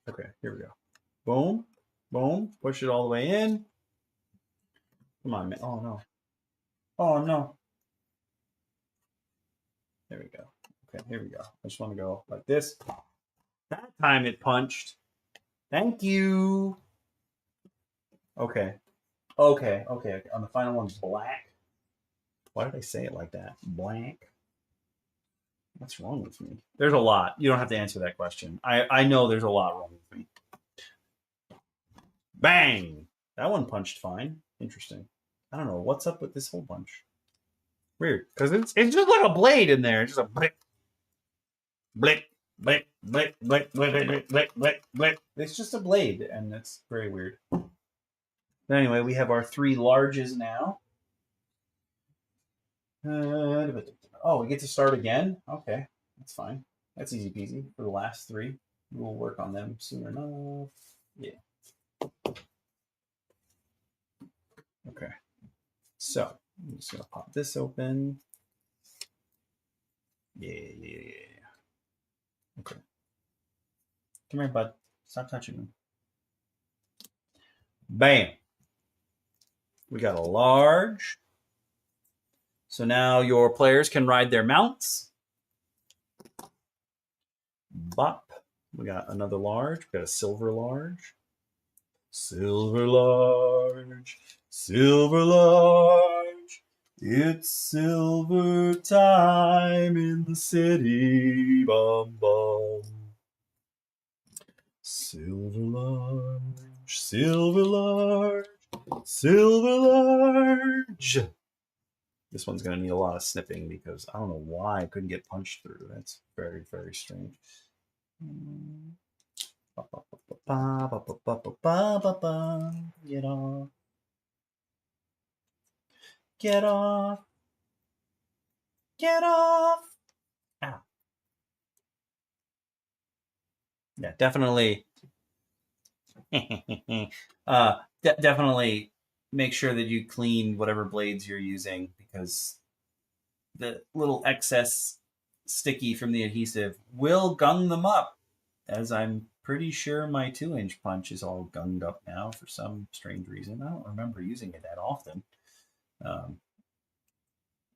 Okay, here we go. Boom. Boom. Push it all the way in. Come on, man. Oh, no. Oh, no. There we go. Okay, here we go. I just want to go like this. That time it punched. Thank you. Okay. On the final one, black. Why did I say it like that? Blank. What's wrong with me? There's a lot. You don't have to answer that question. I know there's a lot wrong with me. Bang! That one punched fine. Interesting. I don't know. What's up with this whole bunch? Weird. Because it's just like a blade in there. It's just a blick. Blick. Blick. Blick. Blick. Blick. Blick. Blick. Blick. Blick. It's just a blade, and it's very weird. But anyway, we have our 3 larges now. Oh, we get to start again? Okay, that's fine. That's easy peasy for the last 3. We'll work on them soon enough. Yeah. Okay. So, I'm just going to pop this open. Yeah. Okay. Come here, bud. Stop touching me. Bam. We got a large. So now your players can ride their mounts. Bop. We got another large. We got a silver large. Silver large. Silver large. It's silver time in the city. Bum bum. Silver large. Silver large. Silver large. This one's going to need a lot of snipping because I don't know why I couldn't get punched through. That's very, very strange. Get off. Get off. Get off. Ow. Yeah, definitely. Definitely make sure that you clean whatever blades you're using because the little excess sticky from the adhesive will gung them up, as I'm pretty sure my 2-inch punch is all gunged up now for some strange reason. I don't remember using it that often.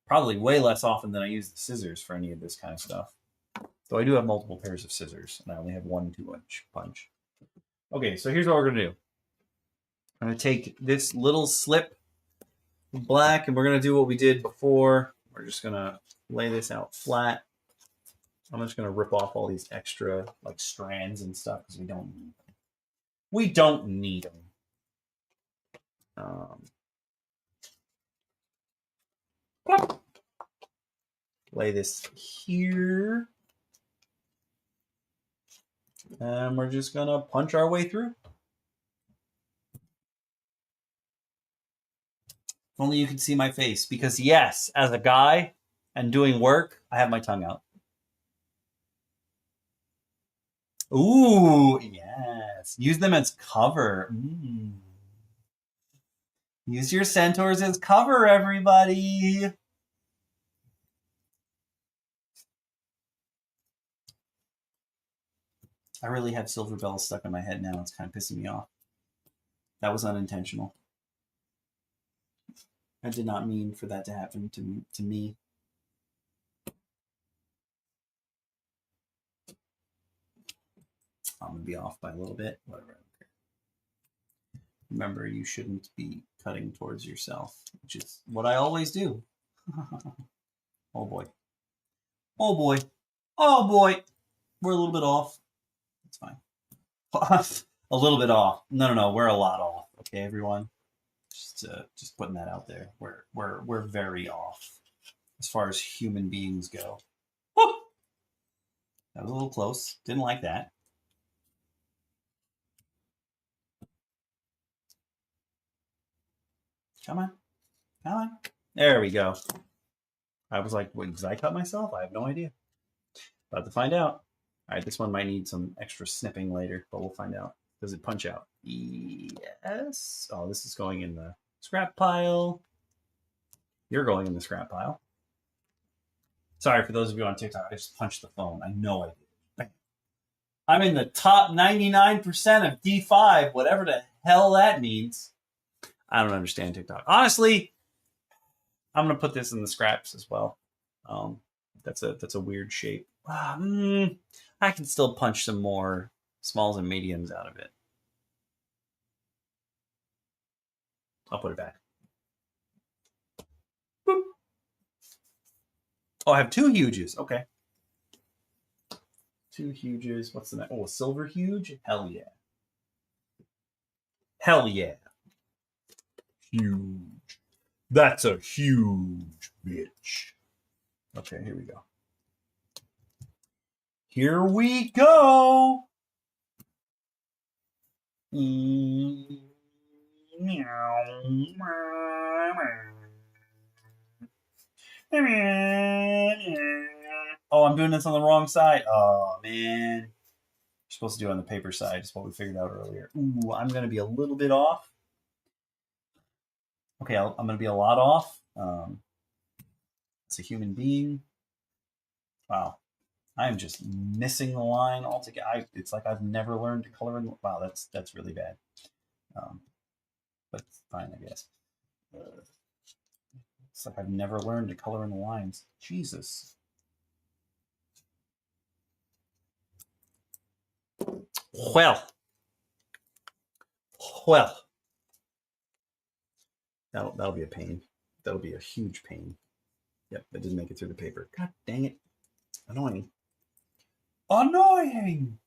Probably way less often than I use the scissors for any of this kind of stuff. Though I do have multiple pairs of scissors, and I only have one 2-inch punch. Okay, so here's what we're going to do. I'm going to take this little slip of black, and we're going to do what we did before. We're just going to lay this out flat. I'm just going to rip off all these extra like strands and stuff because we don't need them. We don't need them. Lay this here. And we're just going to punch our way through. Only you can see my face because, yes, as a guy and doing work, I have my tongue out. Ooh, yes. Use them as cover. Use your centaurs as cover, everybody. I really have silver bells stuck in my head now. It's kind of pissing me off. That was unintentional. I did not mean for that to happen to me. I'm going to be off by a little bit. Whatever. I don't care. Remember, you shouldn't be cutting towards yourself, which is what I always do. Oh, boy. Oh, boy. Oh, boy. We're a little bit off. It's fine. A little bit off. No. We're a lot off. Okay, everyone. Just putting that out there. We're very off as far as human beings go. Woo! That was a little close. Didn't like that. Come on. Come on. There we go. I was like, wait, did I cut myself? I have no idea. About to find out. All right, this one might need some extra snipping later, but we'll find out. Does it punch out? Yes. Oh, this is going in the scrap pile. You're going in the scrap pile. Sorry for those of you on TikTok. I just punched the phone. I know I did. Bam. I'm in the top 99% of D5, whatever the hell that means. I don't understand TikTok. Honestly, I'm going to put this in the scraps as well. That's a weird shape. I can still punch some more smalls and mediums out of it. I'll put it back. Boop. Oh, I have 2 huges. Okay. 2 huges. What's the next? Oh, a silver huge? Hell yeah. Hell yeah. Huge. That's a huge bitch. Okay, here we go. Here we go. Oh, I'm doing this on the wrong side. Oh, man. You're supposed to do it on the paper side. It's what we figured out earlier. Ooh, I'm going to be a little bit off. Okay, I'm going to be a lot off. It's a human being. Wow. I am just missing the line altogether. It's like I've never learned to color in. Wow, that's really bad. But fine, I guess. It's like I've never learned to color in the lines. Jesus. Well. That'll be a pain. That'll be a huge pain. Yep, it didn't make it through the paper. God dang it. Annoying. Annoying!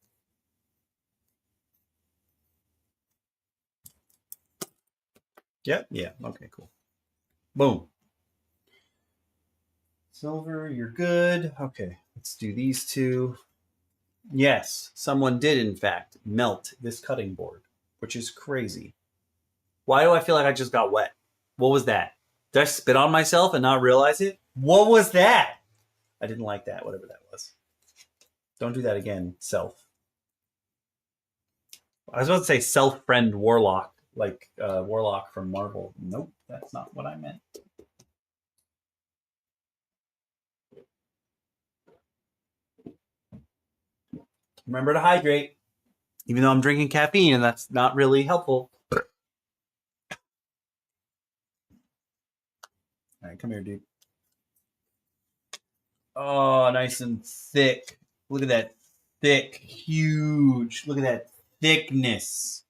Yep, yeah, okay, cool. Boom. Silver, you're good. Okay, let's do these two. Yes, someone did, in fact, melt this cutting board, which is crazy. Why do I feel like I just got wet? What was that? Did I spit on myself and not realize it? What was that? I didn't like that, whatever that was. Don't do that again, self. I was about to say self-friend warlock, like Warlock from Marvel. Nope, that's not what I meant. Remember to hydrate, even though I'm drinking caffeine, and that's not really helpful. All right, come here, dude. Oh, nice and thick. Look at that thick, huge. Look at that thickness.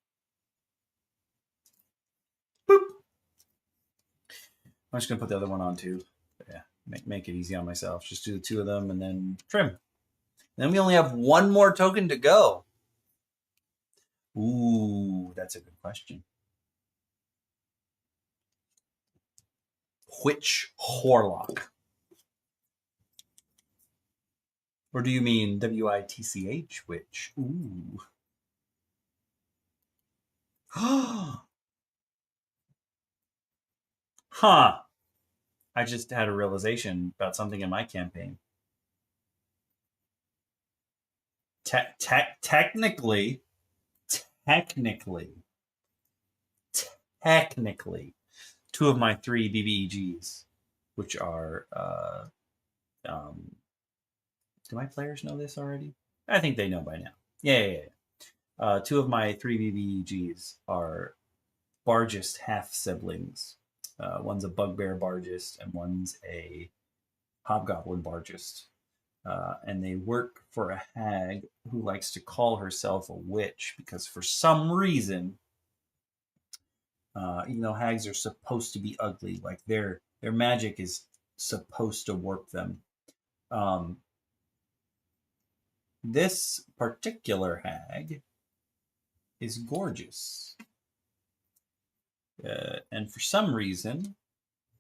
Boop. I'm just gonna put the other one on too. Yeah, make it easy on myself. Just do the two of them and then trim. And then we only have one more token to go. Ooh, that's a good question. Which Horlock? Or do you mean WITCH? Which? Ooh. Huh. I just had a realization about something in my campaign. Technically, two of my three BBEGs, which are, do my players know this already? I think they know by now. Yeah. Two of my three BBEGs are Bargist half siblings. One's a Bugbear Bargist and one's a Hobgoblin Bargist. And they work for a hag who likes to call herself a witch because for some reason, even though hags are supposed to be ugly, like their magic is supposed to warp them. This particular hag is gorgeous. And for some reason,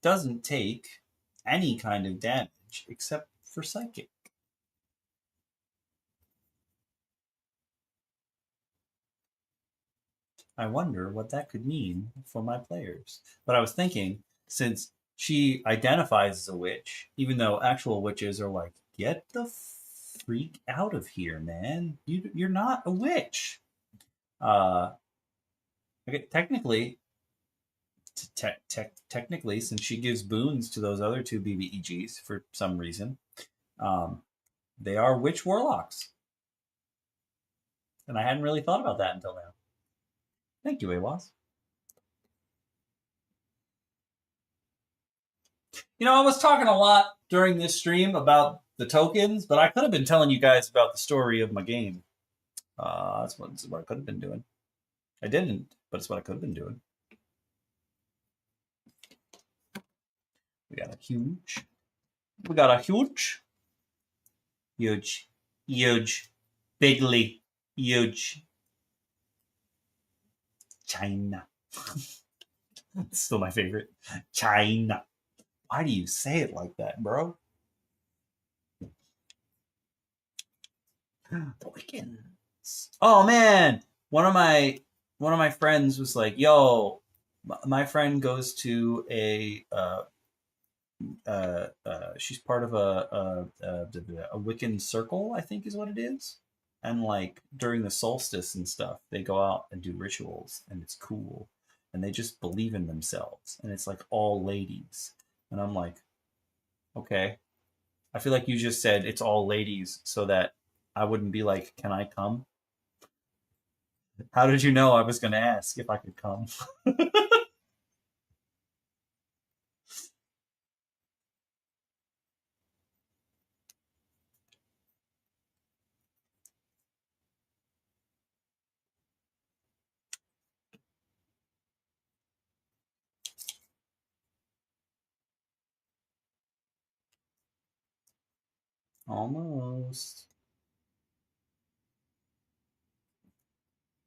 doesn't take any kind of damage except for psychic. I wonder what that could mean for my players. But I was thinking, since she identifies as a witch, even though actual witches are like, get the freak out of here, man. You're not a witch. Okay, technically, technically, since she gives boons to those other two BBEGs for some reason, they are witch warlocks. And I hadn't really thought about that until now. Thank you, Awas. You know, I was talking a lot during this stream about the tokens, but I could have been telling you guys about the story of my game. That's what I could have been doing. I didn't, but it's what I could have been doing. We got a huge, bigly, huge China. It's still my favorite. China. Why do you say it like that, bro? The Wiccans. Oh man, one of my friends was like, "Yo, my friend goes to a she's part of a Wiccan circle, I think is what it is." And like during the solstice and stuff, they go out and do rituals, and it's cool. And they just believe in themselves, and it's like all ladies. And I'm like, okay. I feel like you just said it's all ladies so that I wouldn't be like, can I come? How did you know I was going to ask if I could come? Almost.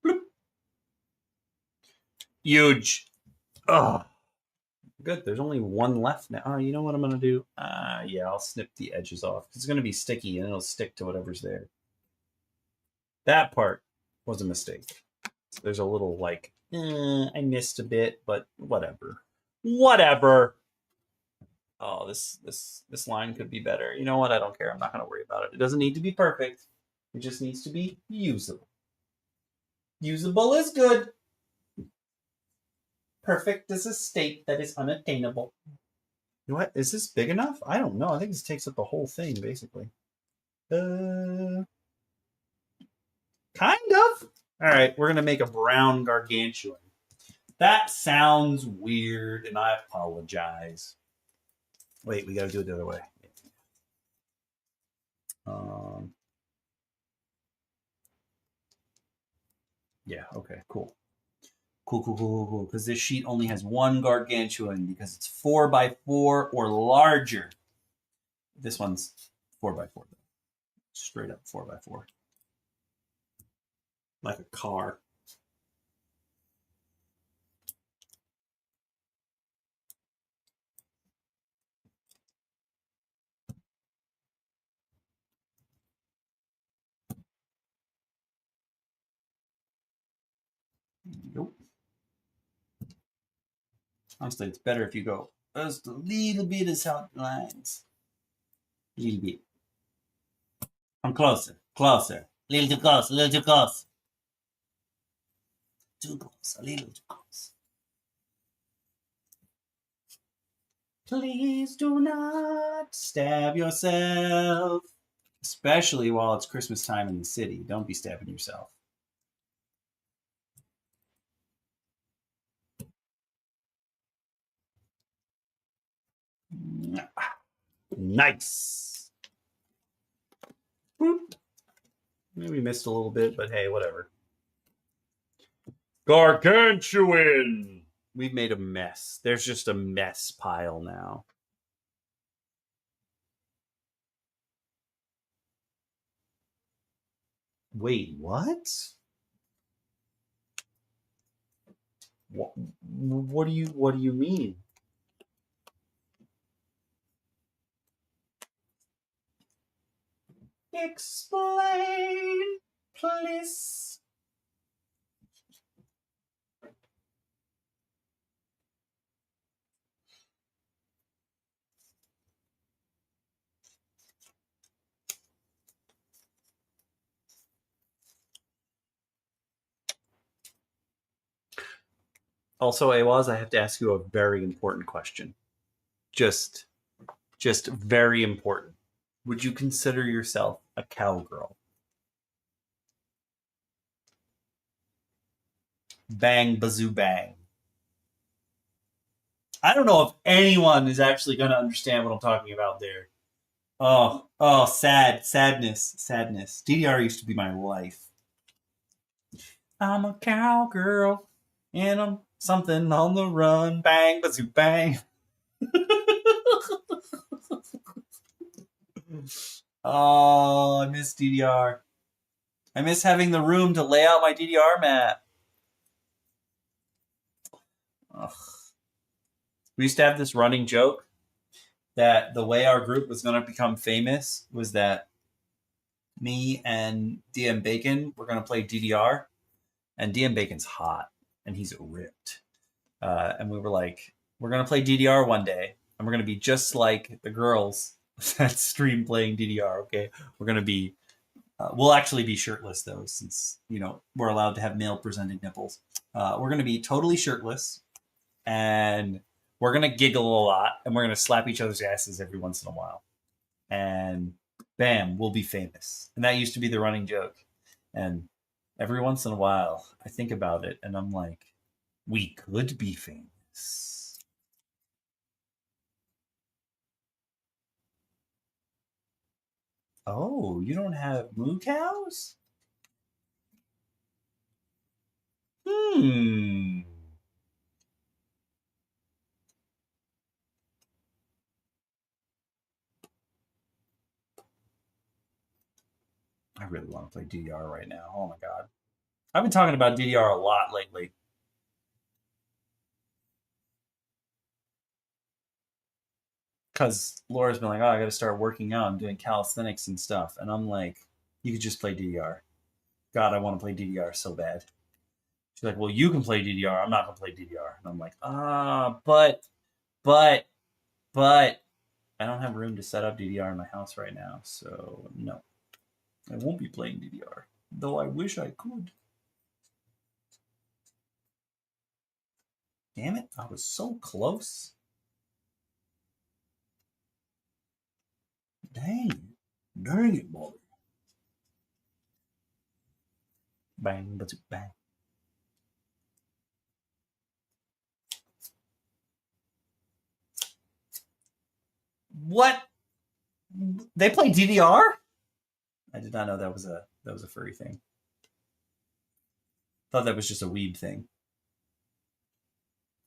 Bloop. Huge. Oh, good. There's only one left now. Oh, you know what I'm going to do? Yeah, I'll snip the edges off. It's going to be sticky and it'll stick to whatever's there. That part was a mistake. There's a little like, I missed a bit, but whatever. Whatever. Oh, this line could be better. You know what? I don't care. I'm not going to worry about it. It doesn't need to be perfect. It just needs to be usable. Usable is good. Perfect is a state that is unattainable. You know what? Is this big enough? I don't know. I think this takes up the whole thing, basically. Kind of. All right, we're going to make a brown gargantuan. That sounds weird, and I apologize. Wait, we got to do it the other way. Yeah, okay, cool. Cool. Because this sheet only has one gargantuan because it's 4x4 or larger. This one's 4x4, though. Straight up 4x4. Like a car. Nope. Honestly, it's better if you go just a little bit of solid lines. A little bit. I'm closer. A little too close. Too close. A little too close. Please do not stab yourself. Especially while it's Christmas time in the city. Don't be stabbing yourself. Nice. Boop. Maybe missed a little bit, but hey, whatever. Gargantuan! We've made a mess. There's just a mess pile now. Wait, what? What do you mean? Explain, please. Also, Awaz, I have to ask you a very important question. Just very important. Would you consider yourself a cowgirl? Bang, bazoo, bang. I don't know if anyone is actually going to understand what I'm talking about there. Oh, sadness. DDR used to be my life. I'm a cowgirl, and I'm something on the run. Bang, bazoo, bang. Oh, I miss DDR. I miss having the room to lay out my DDR map. Ugh. We used to have this running joke that the way our group was going to become famous was that me and DM Bacon were going to play DDR, and DM Bacon's hot, and he's ripped. And we were like, we're going to play DDR one day, and we're going to be just like the girls that stream playing DDR, okay? We're going to be, we'll actually be shirtless, though, since, we're allowed to have male-presenting nipples. We're going to be totally shirtless, and we're going to giggle a lot, and we're going to slap each other's asses every once in a while. And bam, we'll be famous. And that used to be the running joke. And every once in a while, I think about it, and I'm like, we could be famous. Oh, you don't have moo cows? I really want to play DDR right now. Oh my god. I've been talking about DDR a lot lately. Because Laura's been like, oh, I got to start working out and doing calisthenics and stuff. And I'm like, you could just play DDR. God, I want to play DDR so bad. She's like, well, you can play DDR. I'm not going to play DDR. And I'm like, but, I don't have room to set up DDR in my house right now. So, no, I won't be playing DDR. Though I wish I could. Damn it, I was so close. Dang it, boy. Bang, bazoo, bang. What? They play DDR? I did not know that was a furry thing. Thought that was just a weeb thing.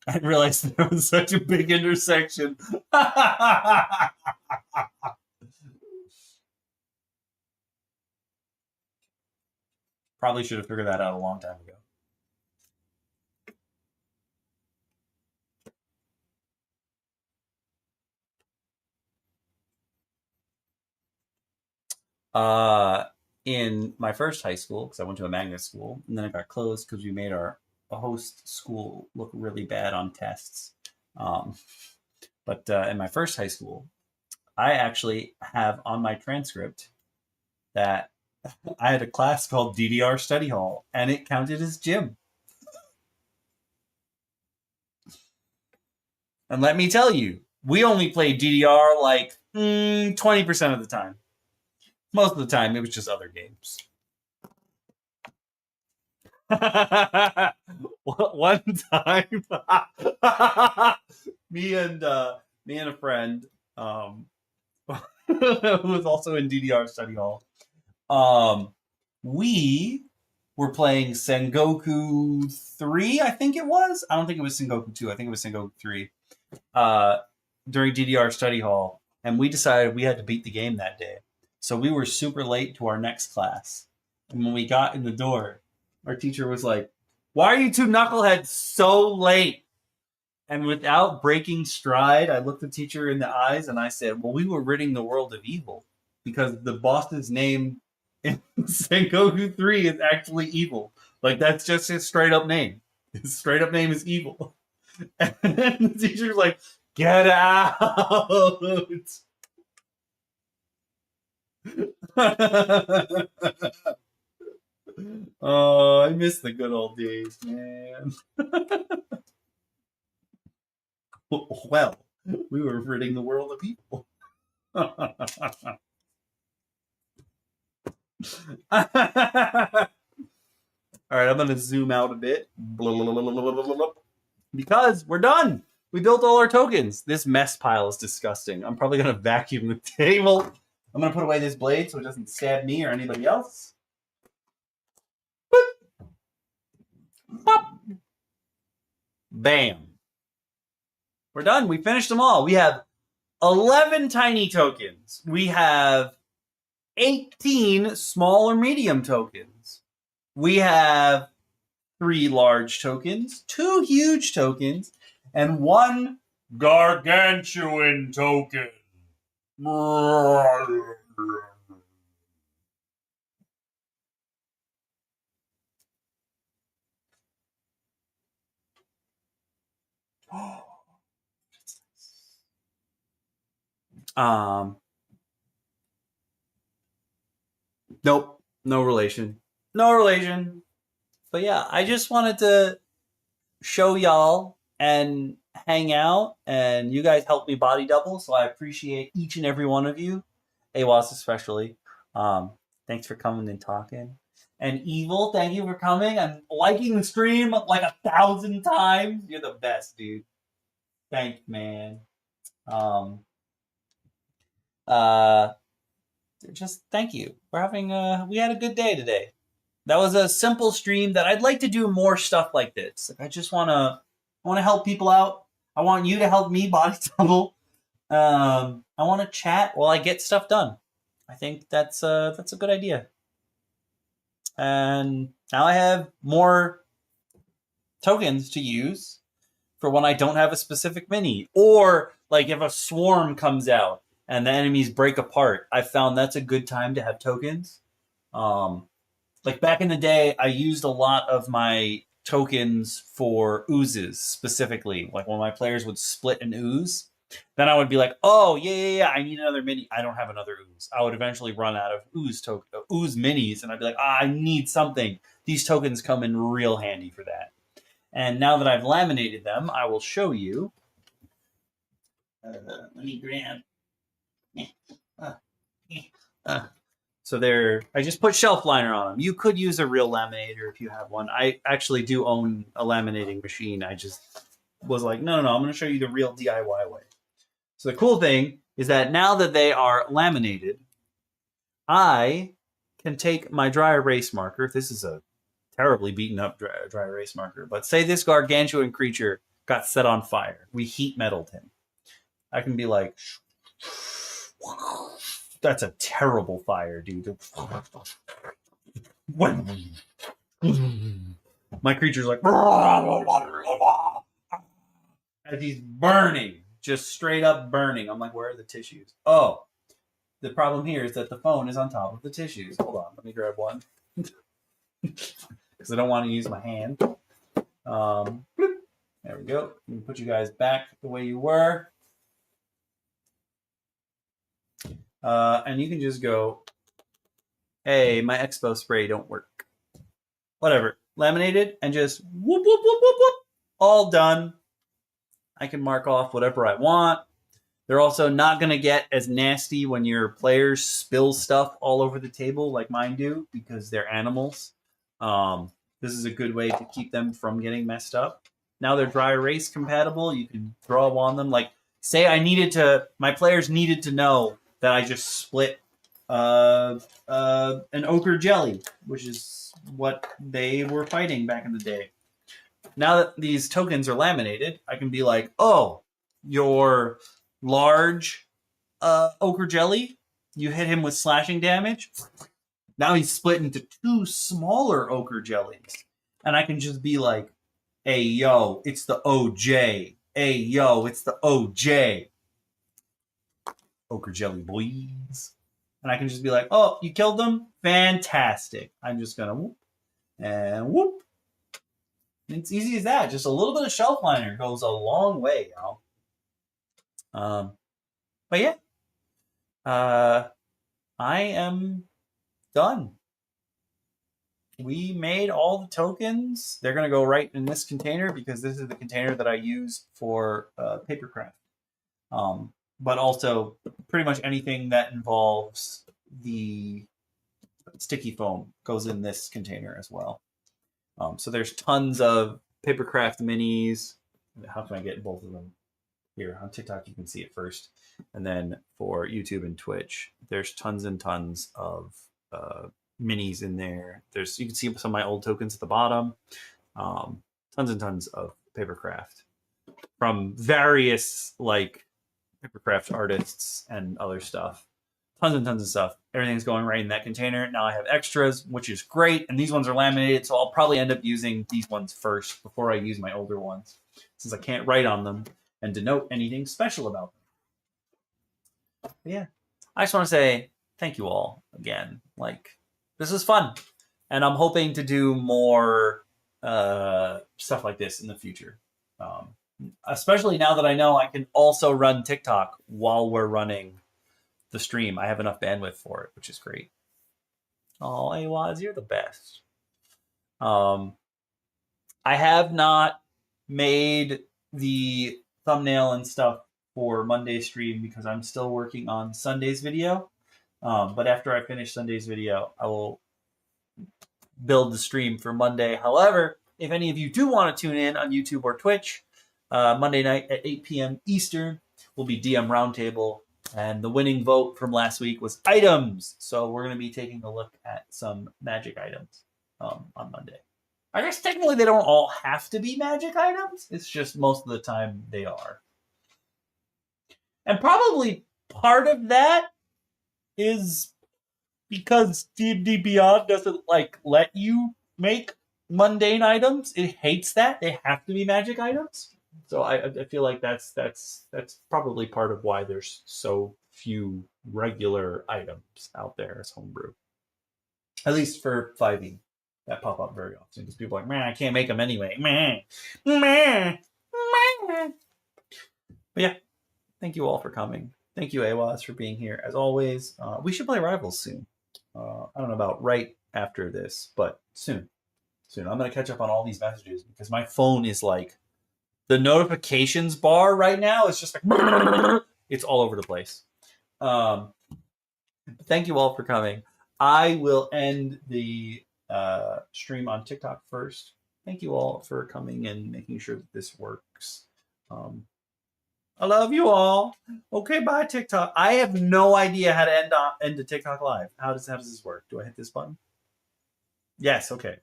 I didn't realize there was such a big intersection. Probably should have figured that out a long time ago. In my first high school, because I went to a magnet school, and then it got closed because we made a host school look really bad on tests. But in my first high school, I actually have on my transcript that I had a class called DDR Study Hall, and it counted as gym. And let me tell you, we only played DDR like 20% of the time. Most of the time, it was just other games. One time, me and a friend, who was also in DDR Study Hall, we were playing Sengoku 3, I think it was. I don't think it was Sengoku 2. I think it was Sengoku 3. During DDR Study Hall, and we decided we had to beat the game that day. So we were super late to our next class. And when we got in the door, our teacher was like, why are you two knuckleheads so late? And without breaking stride, I looked the teacher in the eyes and I said, well, we were ridding the world of evil because the boss's name in Sengoku 3 is actually evil. Like, that's just his straight up name. His straight up name is evil. And then the teacher's like, get out. Oh, I miss the good old days, man. Well, we were ridding the world of evil. All right, I'm going to zoom out a bit. Because we're done. We built all our tokens. This mess pile is disgusting. I'm probably going to vacuum the table. I'm going to put away this blade so it doesn't stab me or anybody else. Pop. Bam. We're done. We finished them all. We have 11 tiny tokens. We have 18 small or medium tokens. We have 3 large tokens, 2 huge tokens, and 1 gargantuan token. Nope, no relation. No relation. But yeah, I just wanted to show y'all and hang out, and you guys helped me body double, so I appreciate each and every one of you, AWAS especially. Thanks for coming and talking. And Evil, thank you for coming and liking the stream like 1,000 times. You're the best, dude. Thanks, man. Just thank you. We're having we had a good day today. That was a simple stream that I'd like to do more stuff like this. I just want to help people out. I want you to help me body double. I want to chat while I get stuff done. I think that's a good idea. And now I have more tokens to use for when I don't have a specific mini. Or like if a swarm comes out and the enemies break apart, I found that's a good time to have tokens. Like back in the day, I used a lot of my tokens for oozes specifically. Like when my players would split an ooze, then I would be like, oh, yeah, I need another mini. I don't have another ooze. I would eventually run out of ooze minis, and I'd be like, I need something. These tokens come in real handy for that. And now that I've laminated them, I will show you. Let me grab. So I just put shelf liner on them. You could use a real laminator if you have one. I actually do own a laminating machine. I just was like, no, I'm going to show you the real DIY way. So the cool thing is that now that they are laminated, I can take my dry erase marker. This is a terribly beaten up dry erase marker. But say this gargantuan creature got set on fire. We heat metaled him. I can be like, that's a terrible fire, dude. My creature's like, as he's burning, just straight up burning. I'm like, where are the tissues? Oh, the problem here is that the phone is on top of the tissues. Hold on, let me grab one. Because I don't want to use my hand. There we go. Let me put you guys back the way you were. And you can just go, hey, my expo spray don't work. Whatever. Laminated and just whoop, whoop, whoop, whoop, whoop. All done. I can mark off whatever I want. They're also not going to get as nasty when your players spill stuff all over the table like mine do because they're animals. This is a good way to keep them from getting messed up. Now they're dry erase compatible. You can throw on them. Like, say my players needed to know that I just split an ochre jelly, which is what they were fighting back in the day. Now that these tokens are laminated, I can be like, oh, your large ochre jelly, you hit him with slashing damage. Now he's split into two smaller ochre jellies. And I can just be like, hey, yo, it's the OJ. Hey, yo, it's the OJ. Ochre jelly boys. And I can just be like, oh, you killed them? Fantastic. I'm just going to whoop and whoop. It's easy as that. Just a little bit of shelf liner goes a long way, y'all. But yeah, I am done. We made all the tokens. They're going to go right in this container because this is the container that I use for papercraft. But also pretty much anything that involves the sticky foam goes in this container as well. So there's tons of papercraft minis. How can I get both of them? Here on TikTok, you can see it first. And then for YouTube and Twitch, there's tons and tons of minis in there. You can see some of my old tokens at the bottom. Tons and tons of papercraft from various like papercraft artists and other stuff. Tons and tons of stuff. Everything's going right in that container. Now I have extras, which is great. And these ones are laminated, so I'll probably end up using these ones first before I use my older ones, since I can't write on them and denote anything special about them. But yeah, I just want to say thank you all again. Like, this is fun. And I'm hoping to do more stuff like this in the future. Especially now that I know I can also run TikTok while we're running the stream. I have enough bandwidth for it, which is great. Oh, Awaz, you're the best. I have not made the thumbnail and stuff for Monday's stream because I'm still working on Sunday's video. But after I finish Sunday's video, I will build the stream for Monday. However, if any of you do want to tune in on YouTube or Twitch, Monday night at 8 p.m. Eastern will be DM Roundtable. And the winning vote from last week was items. So we're going to be taking a look at some magic items on Monday. I guess technically they don't all have to be magic items. It's just most of the time they are. And probably part of that is because D&D Beyond doesn't like let you make mundane items. It hates that they have to be magic items. So I feel like that's probably part of why there's so few regular items out there as homebrew. At least for 5e, that pop up very often because people are like, man, I can't make them anyway. Man, man, man. But yeah, thank you all for coming. Thank you, Awas, for being here as always. We should play Rivals soon. I don't know about right after this, but soon. Soon. I'm going to catch up on all these messages because my phone is like the notifications bar right now is just like it's all over the place. Thank you all for coming. I will end the stream on TikTok first. Thank you all for coming and making sure that this works. I love you all. Okay, bye TikTok. I have no idea how to end the TikTok live. How does this work? Do I hit this button? Yes. Okay.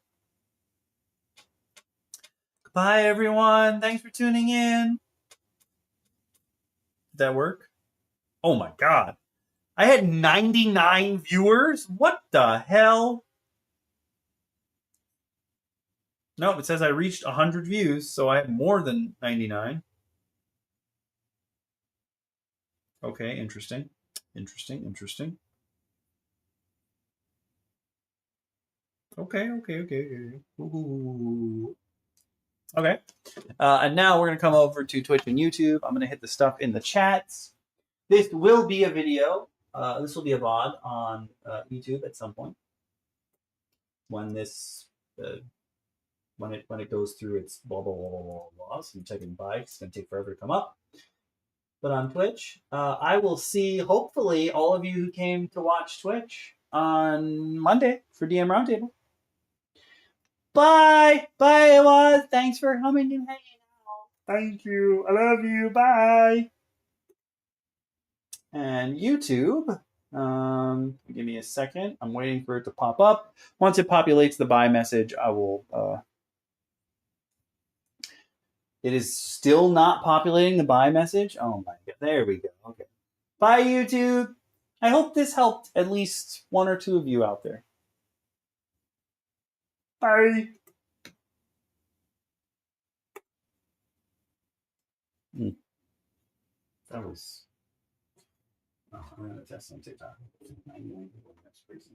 Bye everyone. Thanks for tuning in. Did that work? Oh my god. I had 99 viewers? What the hell? Nope, it says I reached 100 views, so I have more than 99. Okay, interesting. Interesting. Okay. Ooh. Okay. And now we're going to come over to Twitch and YouTube. I'm going to hit the stuff in the chats. This will be a video. This will be a VOD on YouTube at some point. When this, when it goes through its blah blah blah blah blah blah. So I'm checking by. It's going to take forever to come up. But on Twitch, I will see hopefully all of you who came to watch Twitch on Monday for DM Roundtable. Bye, Ewa. Thanks for coming and hanging out. Thank you. I love you. Bye. And YouTube, give me a second. I'm waiting for it to pop up. Once it populates the bye message, I will. It is still not populating the bye message. Oh my god! There we go. Okay. Bye, YouTube. I hope this helped at least one or two of you out there. Bye. That was. Oh, I'm gonna test on TikTok. 99 people. That's crazy.